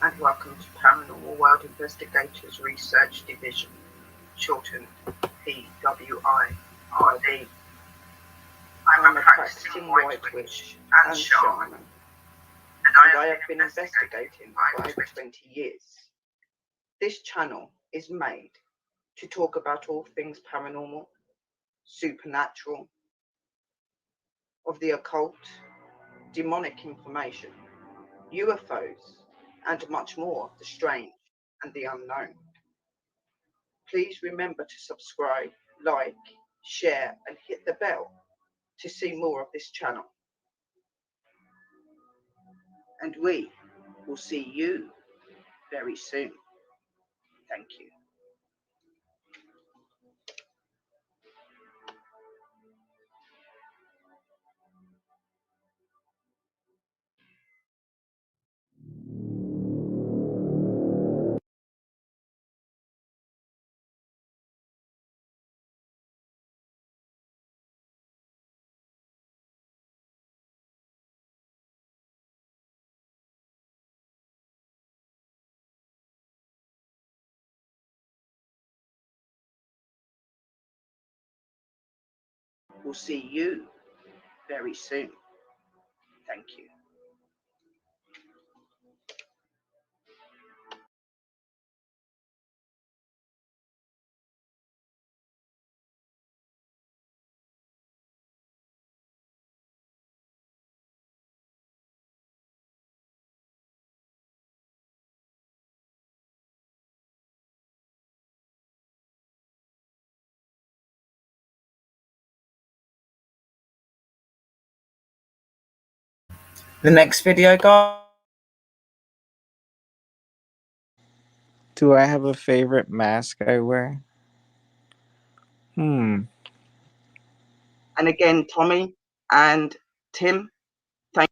and welcome to Paranormal World Investigators Research Division, shortened PWIRD. I'm a practicing White Witch and Shaman, and I have been investigating for over 20 years. This channel is made to talk about all things paranormal, supernatural, of the occult, demonic information, UFOs, and much more of the strange and the unknown. Please remember to subscribe, like, share, and hit the bell to see more of this channel. And we will see you very soon. Thank you. will see you very soon. Thank you. The next video, guys. Do I have a favorite mask I wear? And again, Tommy and Tim, thank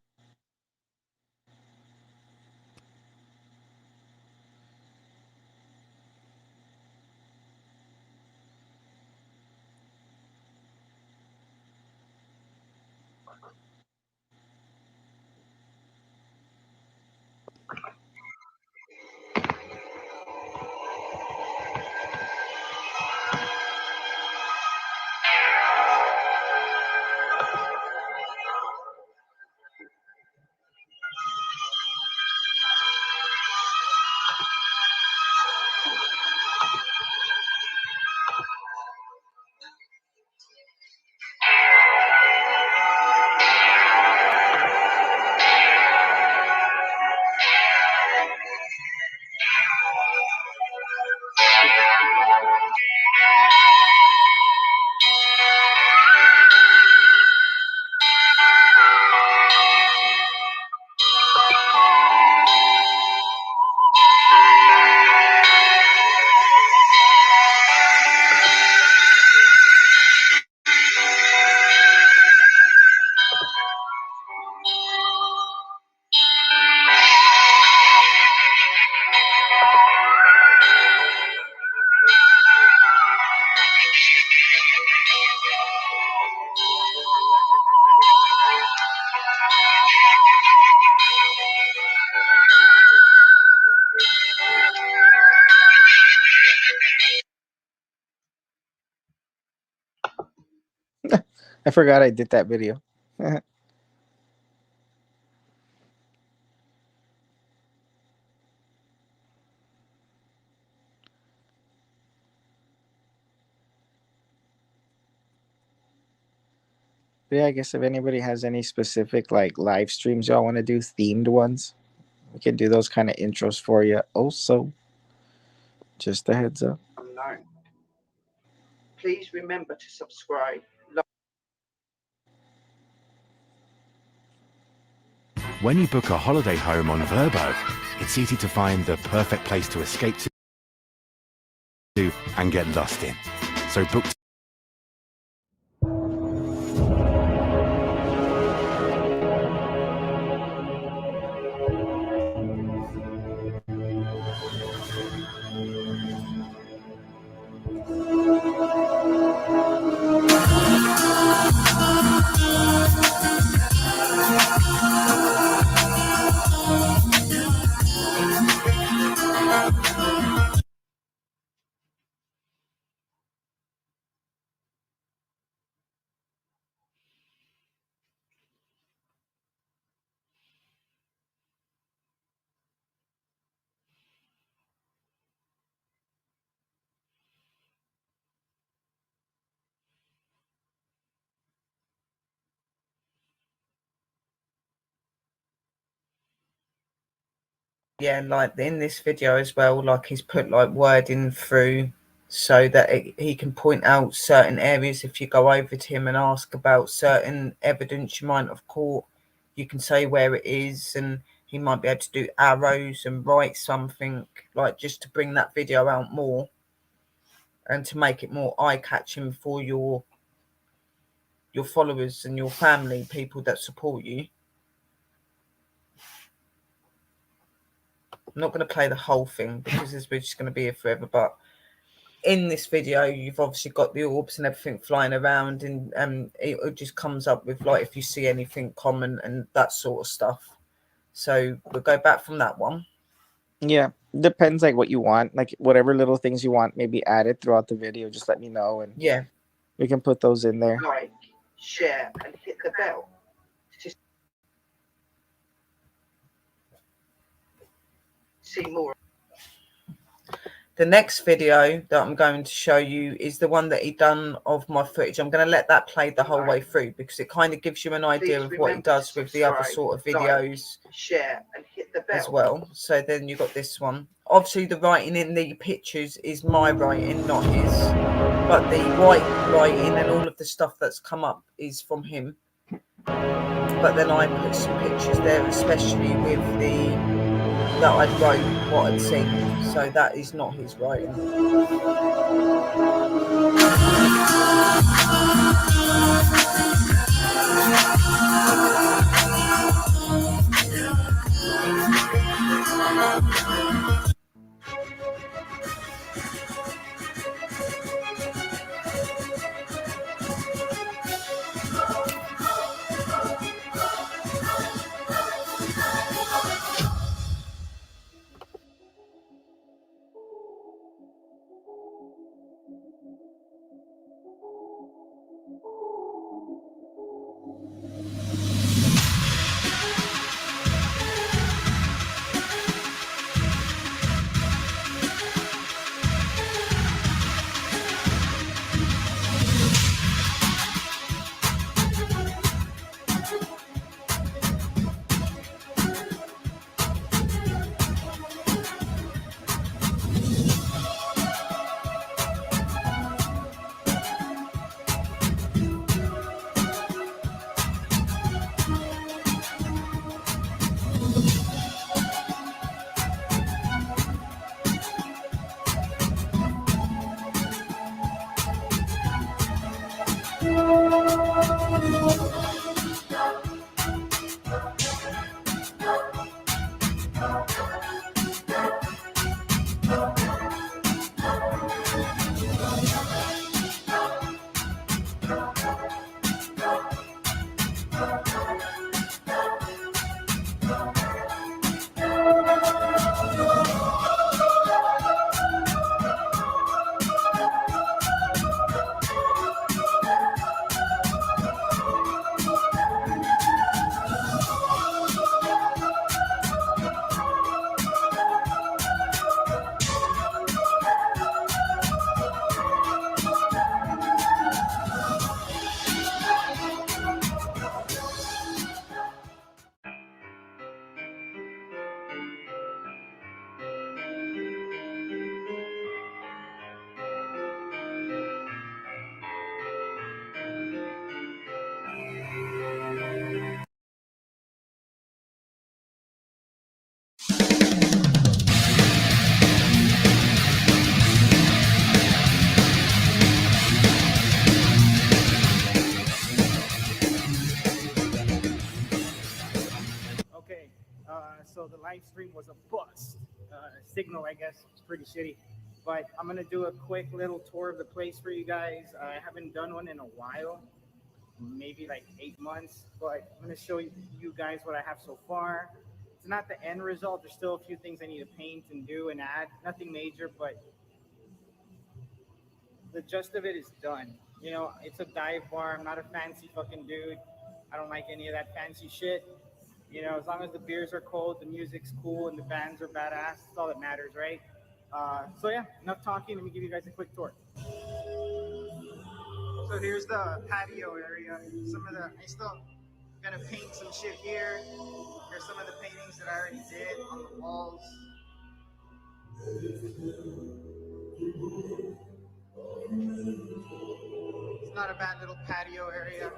I forgot I did that video. Yeah, I guess if anybody has any specific like live streams y'all want to do, themed ones, we can do those kind of intros for you. Also, just a heads up. you. Please remember to subscribe. When you book a holiday home on Vrbo, it's easy to find the perfect place to escape to and get lost in. So book. Yeah, like in this video as well, like he's put like wording through so that he can point out certain areas. If you go over to him and ask about certain evidence you might have caught, you can say where it is, and he might be able to do arrows and write something, like just to bring that video out more and to make it more eye-catching for your followers and your family, people that support you. I'm not going to play the whole thing because this video's going to be here forever, but in this video you've obviously got the orbs and everything flying around, and it just comes up with like if you see anything common and that sort of stuff. So we'll go back from that one. Yeah, depends like what you want, like whatever little things you want maybe added throughout the video, just let me know and Yeah, we can put those in there. like share, and hit the bell to see more. The next video that I'm going to show you is the one that he done of my footage. I'm going to let that play the whole way through because it kind of gives you an idea of what he does with the other sort of videos, share, and hit the bell as well. So then you got this one. Obviously the writing in the pictures is my writing, not his, but the white writing and all of the stuff that's come up is from him. But then I put some pictures there, especially with the that I wrote what I'd seen. So that is not his writing. Okay, so the live stream was a bust. Signal, I guess, it's pretty shitty. But I'm gonna do a quick little tour of the place for you guys. I haven't done one in a while, maybe like 8 months. But I'm gonna show you guys what I have so far. It's not the end result. There's still a few things I need to paint and do and add. Nothing major, but the gist of it is done. You know, it's a dive bar. I'm not a fancy fucking dude. I don't like any of that fancy shit. You know, as long as the beers are cold, the music's cool, and the bands are badass, that's all that matters, right? So yeah, enough talking. Let me give you guys a quick tour. So here's the patio area. I still gonna paint some shit here. Here's some of the paintings that I already did on the walls. It's not a bad little patio area.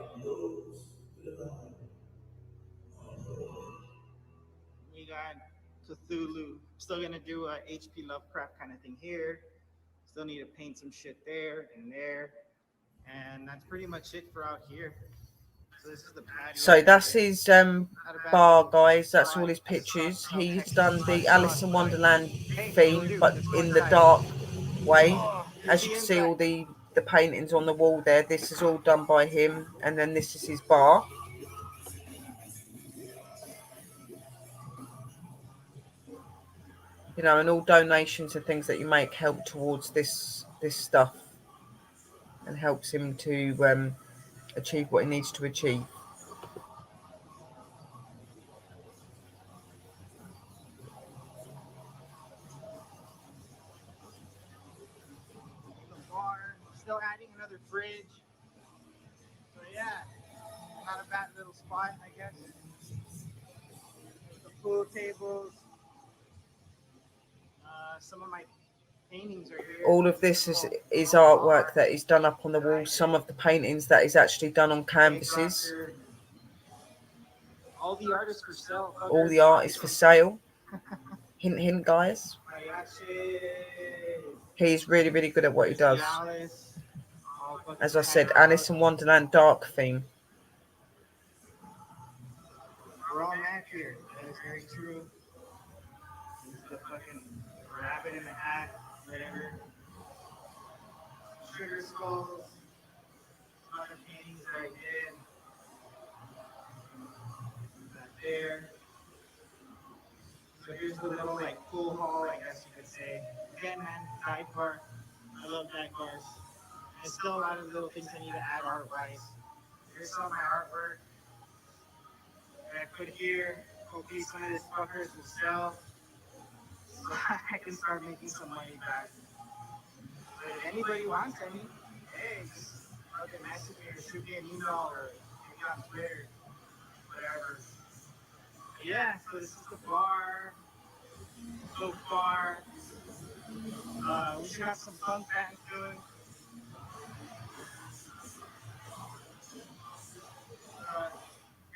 We got Cthulhu. Still gonna do a HP Lovecraft kind of thing here. Still need to paint some shit there and there. And that's pretty much it for out here. So this is the patio. So that's his bar, guys. That's all his pictures. He's done the Alice in Wonderland theme, but in the dark way. As you can see, all the paintings on the wall there. This is all done by him. And then this is his bar. You know, and all donations and things that you make help towards this stuff, and helps him to achieve what he needs to achieve. The bar, still adding another fridge. So yeah, not a bad little spot, I guess. The pool tables. Some of my paintings are here. All of this is artwork that is done up on the wall. Some of the paintings that is actually done on canvases. All the art is for sale. All the art is for sale. Hint, hint, guys. He's really, really good at what he does. As I said, Alice in Wonderland dark theme. We're all mad here. That is very true. This is the fucking rabbit in the hat, whatever. Sugar skulls. Other paintings that I did. That there. So here's the little like pool hall, I guess you could say. Again, man, dive bar. I love dive bars. There's still a lot of little things I need to add art-wise. Here's some of my artwork that I put here. Hopefully some of this fuckers will sell, so I can start making some money back. But if anybody wants any, hey, just fucking message me or shoot me an email or hit me on Twitter, whatever. But yeah, so this is the bar so far. We should have some fun fans soon.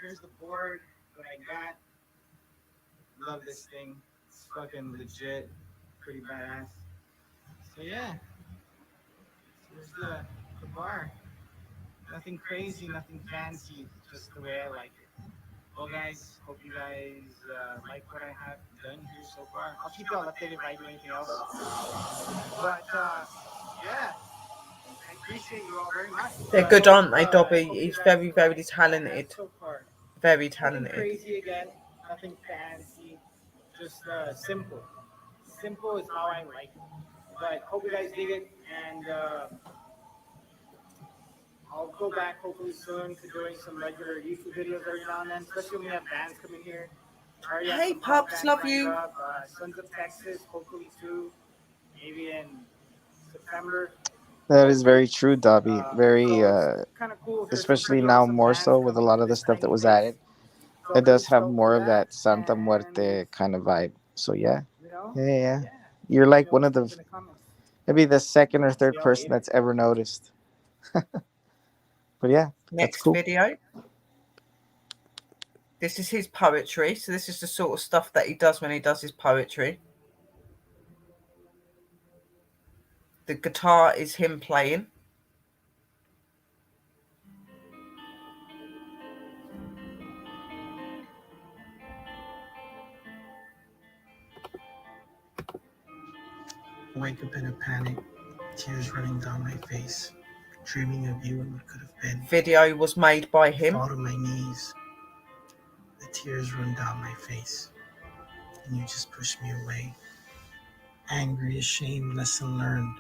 Here's the board that I got. Love this thing. It's fucking legit. Pretty badass. So yeah. Here's the bar. Nothing crazy, nothing fancy. Just the way I like it. Well guys, hope you guys like what I have done here so far. I'll keep y'all updated if I do anything else. But yeah. I appreciate you all very much. They're good, aren't they, Dobby? He's very, very talented. So far. Very Nothing talented. crazy again, nothing fancy, just simple. Simple is how I like it. But hope you guys dig it, and I'll go back hopefully soon to doing some regular YouTube videos every now and then, especially when we have bands coming here. Hey, pups, love you. Sons of Texas, hopefully too, maybe in September. That is very true, Dobby. Very, Kind of cool. especially now more so with a lot of the stuff that was added. It does have more of that Santa Muerte kind of vibe. So yeah, yeah. You're like one of the, maybe the second or third person that's ever noticed. But yeah, that's Next cool. video. This is his poetry. So this is the sort of stuff that he does when he does his poetry. The guitar is him playing. Wake up in a panic, tears running down my face, dreaming of you and what could have been. Video was made by him. Fall to my knees, the tears run down my face, and you just push me away. Angry, ashamed, lesson learned.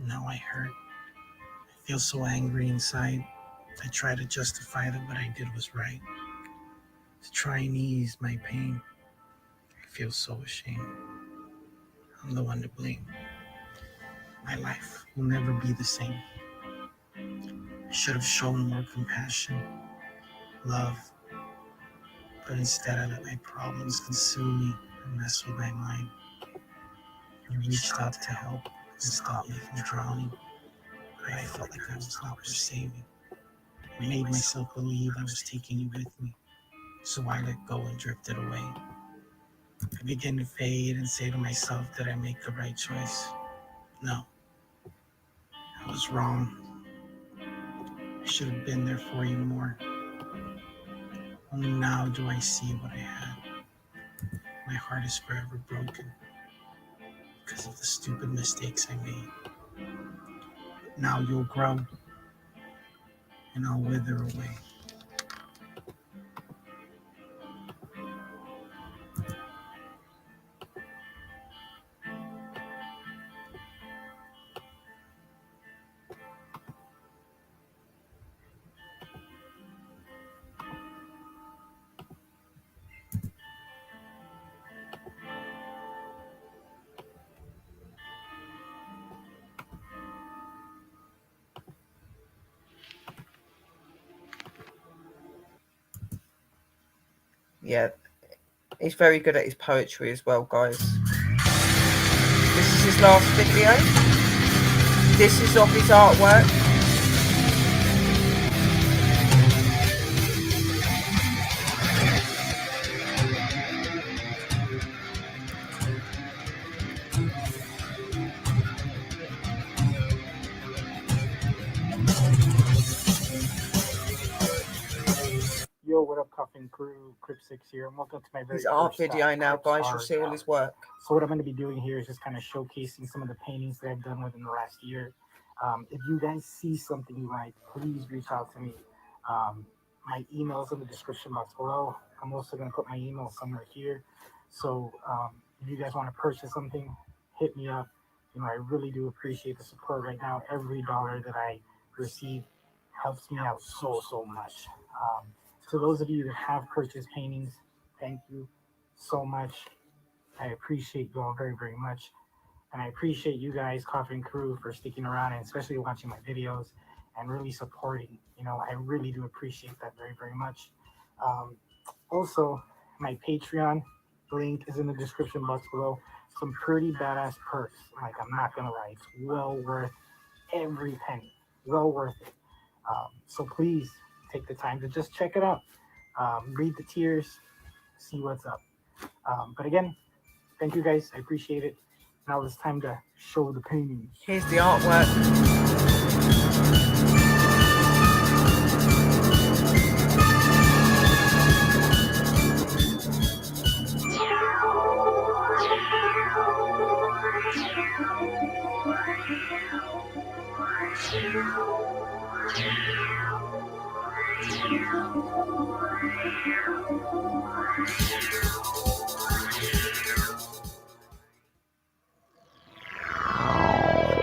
Now I hurt. I feel so angry inside. I try to justify that what I did was right. To try and ease my pain. I feel so ashamed. I'm the one to blame. My life will never be the same. I should have shown more compassion, love, but instead I let my problems consume me and mess with my mind. I reached out to help and stop me from drowning, but I felt like I was not worth saving. I made myself believe I was taking you with me, so I let go and drifted away. I began to fade and say to myself, did I make the right choice? No, I was wrong. I should have been there for you more. Only now do I see what I had. My heart is forever broken because of the stupid mistakes I made. But now you'll grow and I'll wither away. Yeah, he's very good at his poetry as well, guys. This is his last video. This is of his artwork. Yo, what up, Koffin Krew, Crypt6 here, and welcome to my very His art first video now, Crypt guys. You'll Stars see all gallery. his work. So what I'm going to be doing here is just kind of showcasing some of the paintings that I've done within the last year. If you guys see something you like, please reach out to me. My email is in the description box below. I'm also going to put my email somewhere here. So if you guys want to purchase something, hit me up. You know, I really do appreciate the support right now. Every dollar that I receive helps me out so much. To those of you that have purchased paintings, thank you so much. I appreciate you all very much. And I appreciate you guys, Koffin Krew, for sticking around and especially watching my videos and really supporting. You know, I really do appreciate that very much. Also, my Patreon link is in the description box below. Some pretty badass perks. Like, I'm not going to lie. It's well worth every penny. Well worth it. So please take the time to just check it out. Read the tiers. See what's up. But again, thank you guys. I appreciate it. Now it's time to show the paintings. Here's the artwork.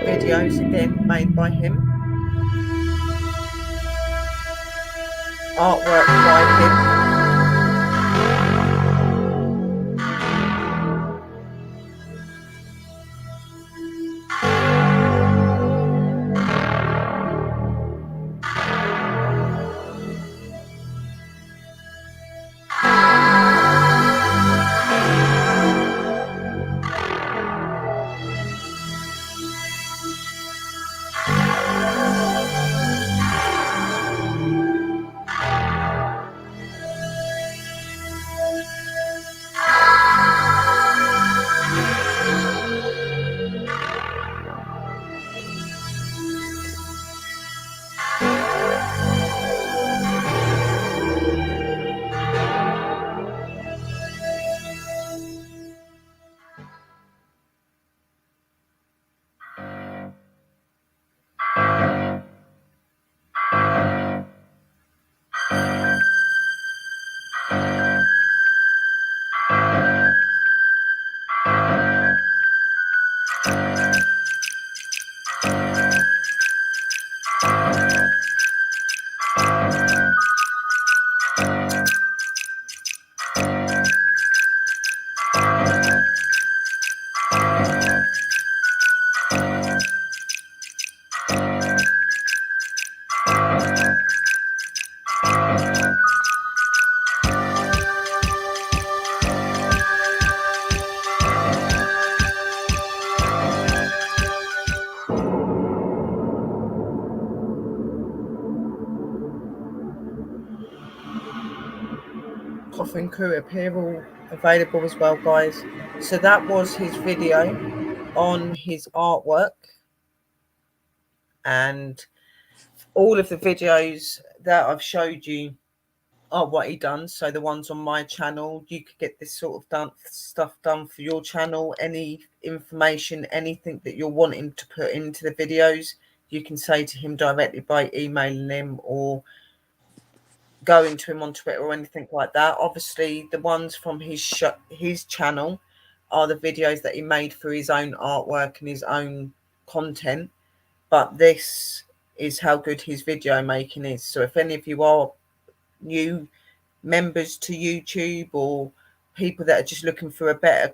Videos again made by him. Artwork by him. Koffin Krew apparel available as well, guys. So that was his video on his artwork, and all of the videos that I've showed you are what he done. So the ones on my channel, you could get this sort of stuff done for your channel. Any information, anything that you're wanting to put into the videos, you can say to him directly by emailing him or going to him on Twitter or anything like that. Obviously, the ones from his channel are the videos that he made for his own artwork and his own content. But this is how good his video making is. So if any of you are new members to YouTube or people that are just looking for a better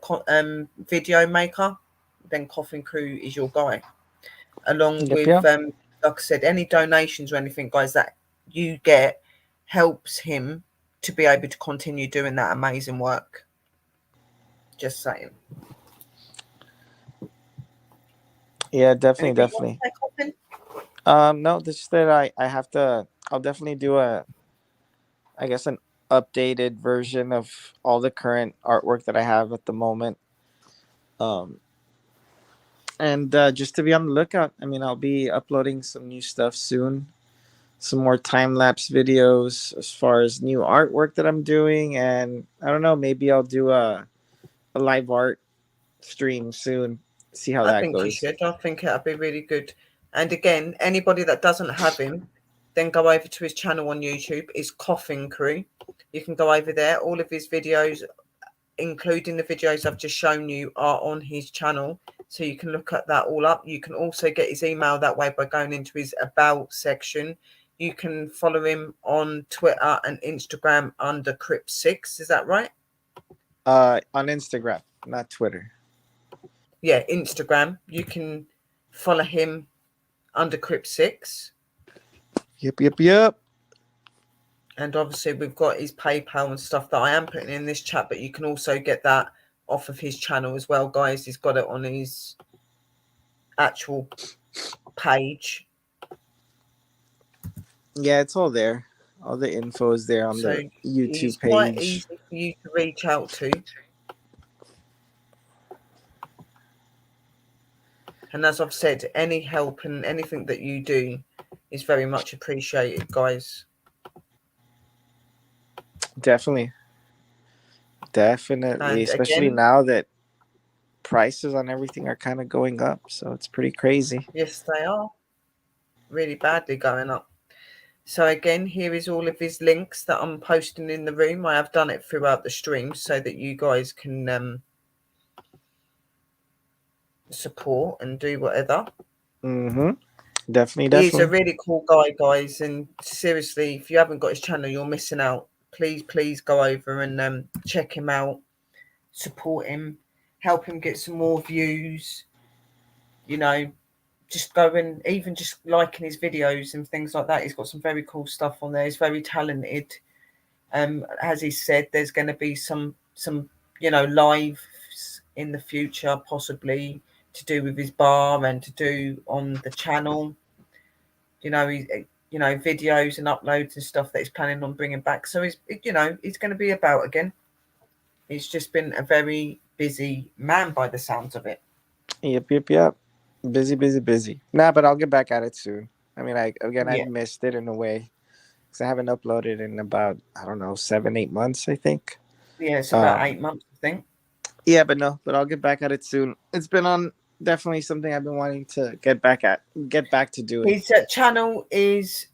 video maker, then Koffin Krew is your guy. Along with, like I said, any donations or anything, guys, that you get helps him to be able to continue doing that amazing work. Just saying. Yeah, definitely, Anything you want definitely. to say, Koffin? No, this is that I have to. I'll definitely do I guess an updated version of all the current artwork that I have at the moment. Um, and just to be on the lookout. I mean, I'll be uploading some new stuff soon. Some more time lapse videos as far as new artwork that I'm doing, and I don't know, maybe I'll do a live art stream soon. See how I that think you goes. should. I think it'd be really good. And again, anybody that doesn't have him, then go over to his channel on YouTube. It's Koffin Krew. You can go over there. All of his videos, including the videos I've just shown you, are on his channel. So you can look at that all up. You can also get his email that way by going into his About section. You can follow him on Twitter and Instagram under Crip6. Is that right? On Instagram, not Twitter. Yeah, Instagram. You can follow him under Crip6. Yep. And obviously we've got his PayPal and stuff that I am putting in this chat, but you can also get that off of his channel as well, guys. He's got it on his actual page. Yeah, it's all there. All the info is there on So the he's YouTube quite page. easy for you to reach out to. And as I've said, any help and anything that you do is very much appreciated, guys. Definitely. And Especially again, now that prices on everything are kind of going up. So it's pretty crazy. yes, they are really badly going up. So again, here is all of his links that I'm posting in the room. I have done it throughout the stream so that you guys can support and do whatever. Mm-hmm. Definitely. He's a really cool guy, guys. And seriously, if you haven't got his channel, you're missing out. Please go over and check him out, support him, help him get some more views. You know, just go and even just liking his videos and things like that. He's got some very cool stuff on there. He's very talented. As he said, there's going to be some lives in the future, possibly to do with his bar and to do on the channel. Videos and uploads and stuff that he's planning on bringing back. So he's going to be about again. He's just been a very busy man by the sounds of it. Yep. Busy. Nah, but I'll get back at it soon. I mean, I missed it in a way because I haven't uploaded in about 7-8 months, I think. Yeah, it's about 8 months, I think. Yeah, but I'll get back at it soon. It's been on definitely something I've been wanting to get back to doing. His channel is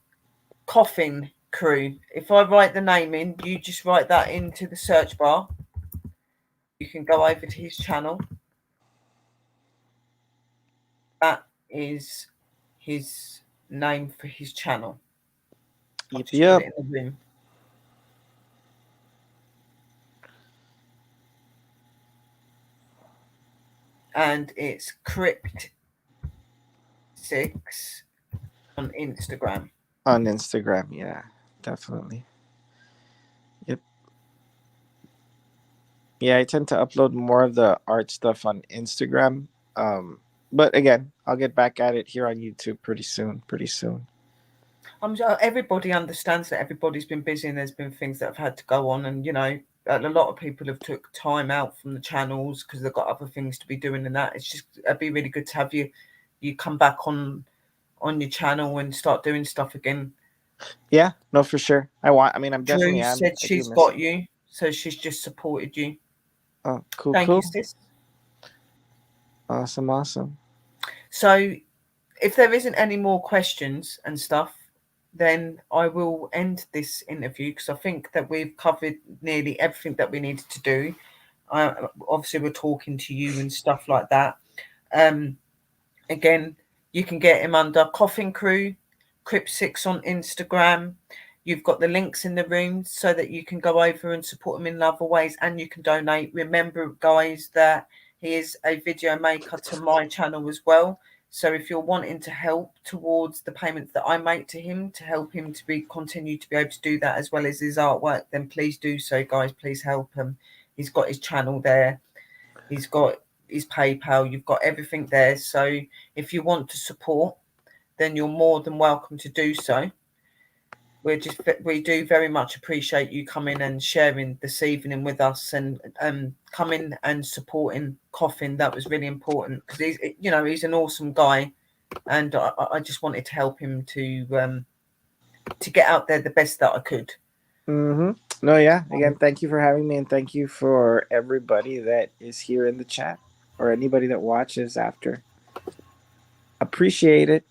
Koffin Krew. If I write the name in, you just write that into the search bar. You can go over to his channel. That is his name for his channel. Yep. Put it in the room. And it's Crypt6 on Instagram. On Instagram, yeah, definitely. Yep. Yeah, I tend to upload more of the art stuff on Instagram. But again, I'll get back at it here on YouTube pretty soon. Everybody understands that everybody's been busy and there's been things that have had to go on, and a lot of people have took time out from the channels because they've got other things to be doing, and that it'd be really good to have you come back on your channel and start doing stuff again. Yeah, no, for sure. I'm definitely. Drew said she's got you, so she's just supported you. Oh, cool. Thank you, sis. Awesome. So, if there isn't any more questions and stuff, then I will end this interview because I think that we've covered nearly everything that we needed to do. Obviously, we're talking to you and stuff like that. Again, you can get him under Koffin Krew, Crip6 on Instagram. You've got the links in the room so that you can go over and support him in other ways, and you can donate. Remember, guys, that he is a video maker to my channel as well. So if you're wanting to help towards the payments that I make to him, to help him to continue to be able to do that as well as his artwork, then please do so, guys. Please help him. He's got his channel there. He's got his PayPal. You've got everything there. So if you want to support, then you're more than welcome to do so. We do very much appreciate you coming and sharing this evening with us, and coming and supporting Koffin. That was really important because he's an awesome guy, and I just wanted to help him to get out there the best that I could. Mm-hmm. No, yeah. Again, thank you for having me, and thank you for everybody that is here in the chat or anybody that watches after. Appreciate it.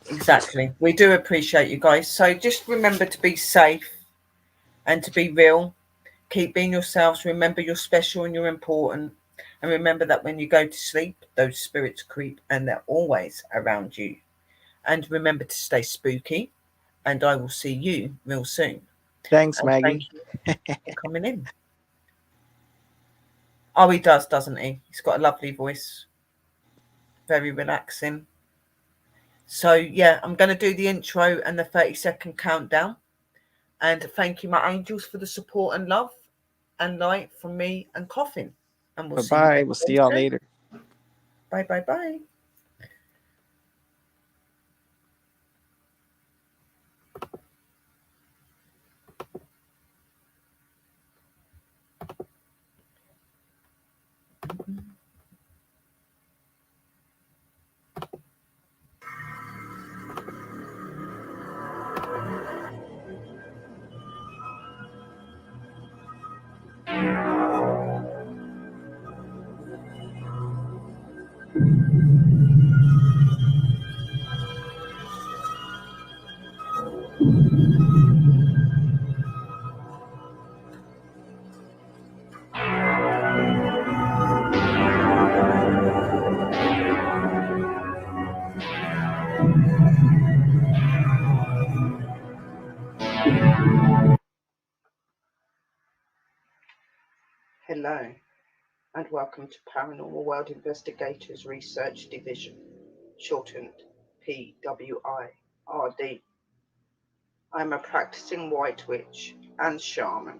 Exactly. We do appreciate you guys. So just remember to be safe and to be real. Keep being yourselves. Remember you're special and you're important. And remember that when you go to sleep, those spirits creep and they're always around you. And remember to stay spooky. And I will see you real soon. Thanks, and Maggie. Thank you for coming in. Oh, he does, doesn't he? He's got a lovely voice. Very relaxing. So, yeah, I'm going to do the intro and the 30-second countdown. And thank you, my angels, for the support and love and light from me and Koffin. And we'll see you. Bye-bye. We'll see y'all later. Bye, bye, bye. Hello, and welcome to Paranormal World Investigators Research Division, shortened PWIRD. I'm a practicing white witch and shaman,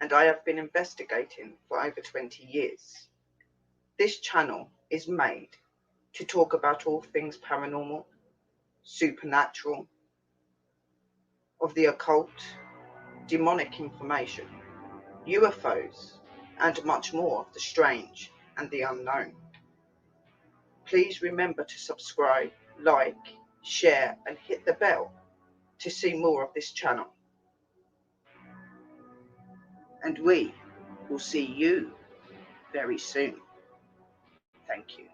and I have been investigating for over 20 years. This channel is made to talk about all things paranormal, supernatural, of the occult, demonic information, UFOs, and much more of the strange and the unknown. Please remember to subscribe, like, share, and hit the bell to see more of this channel. And we will see you very soon. Thank you.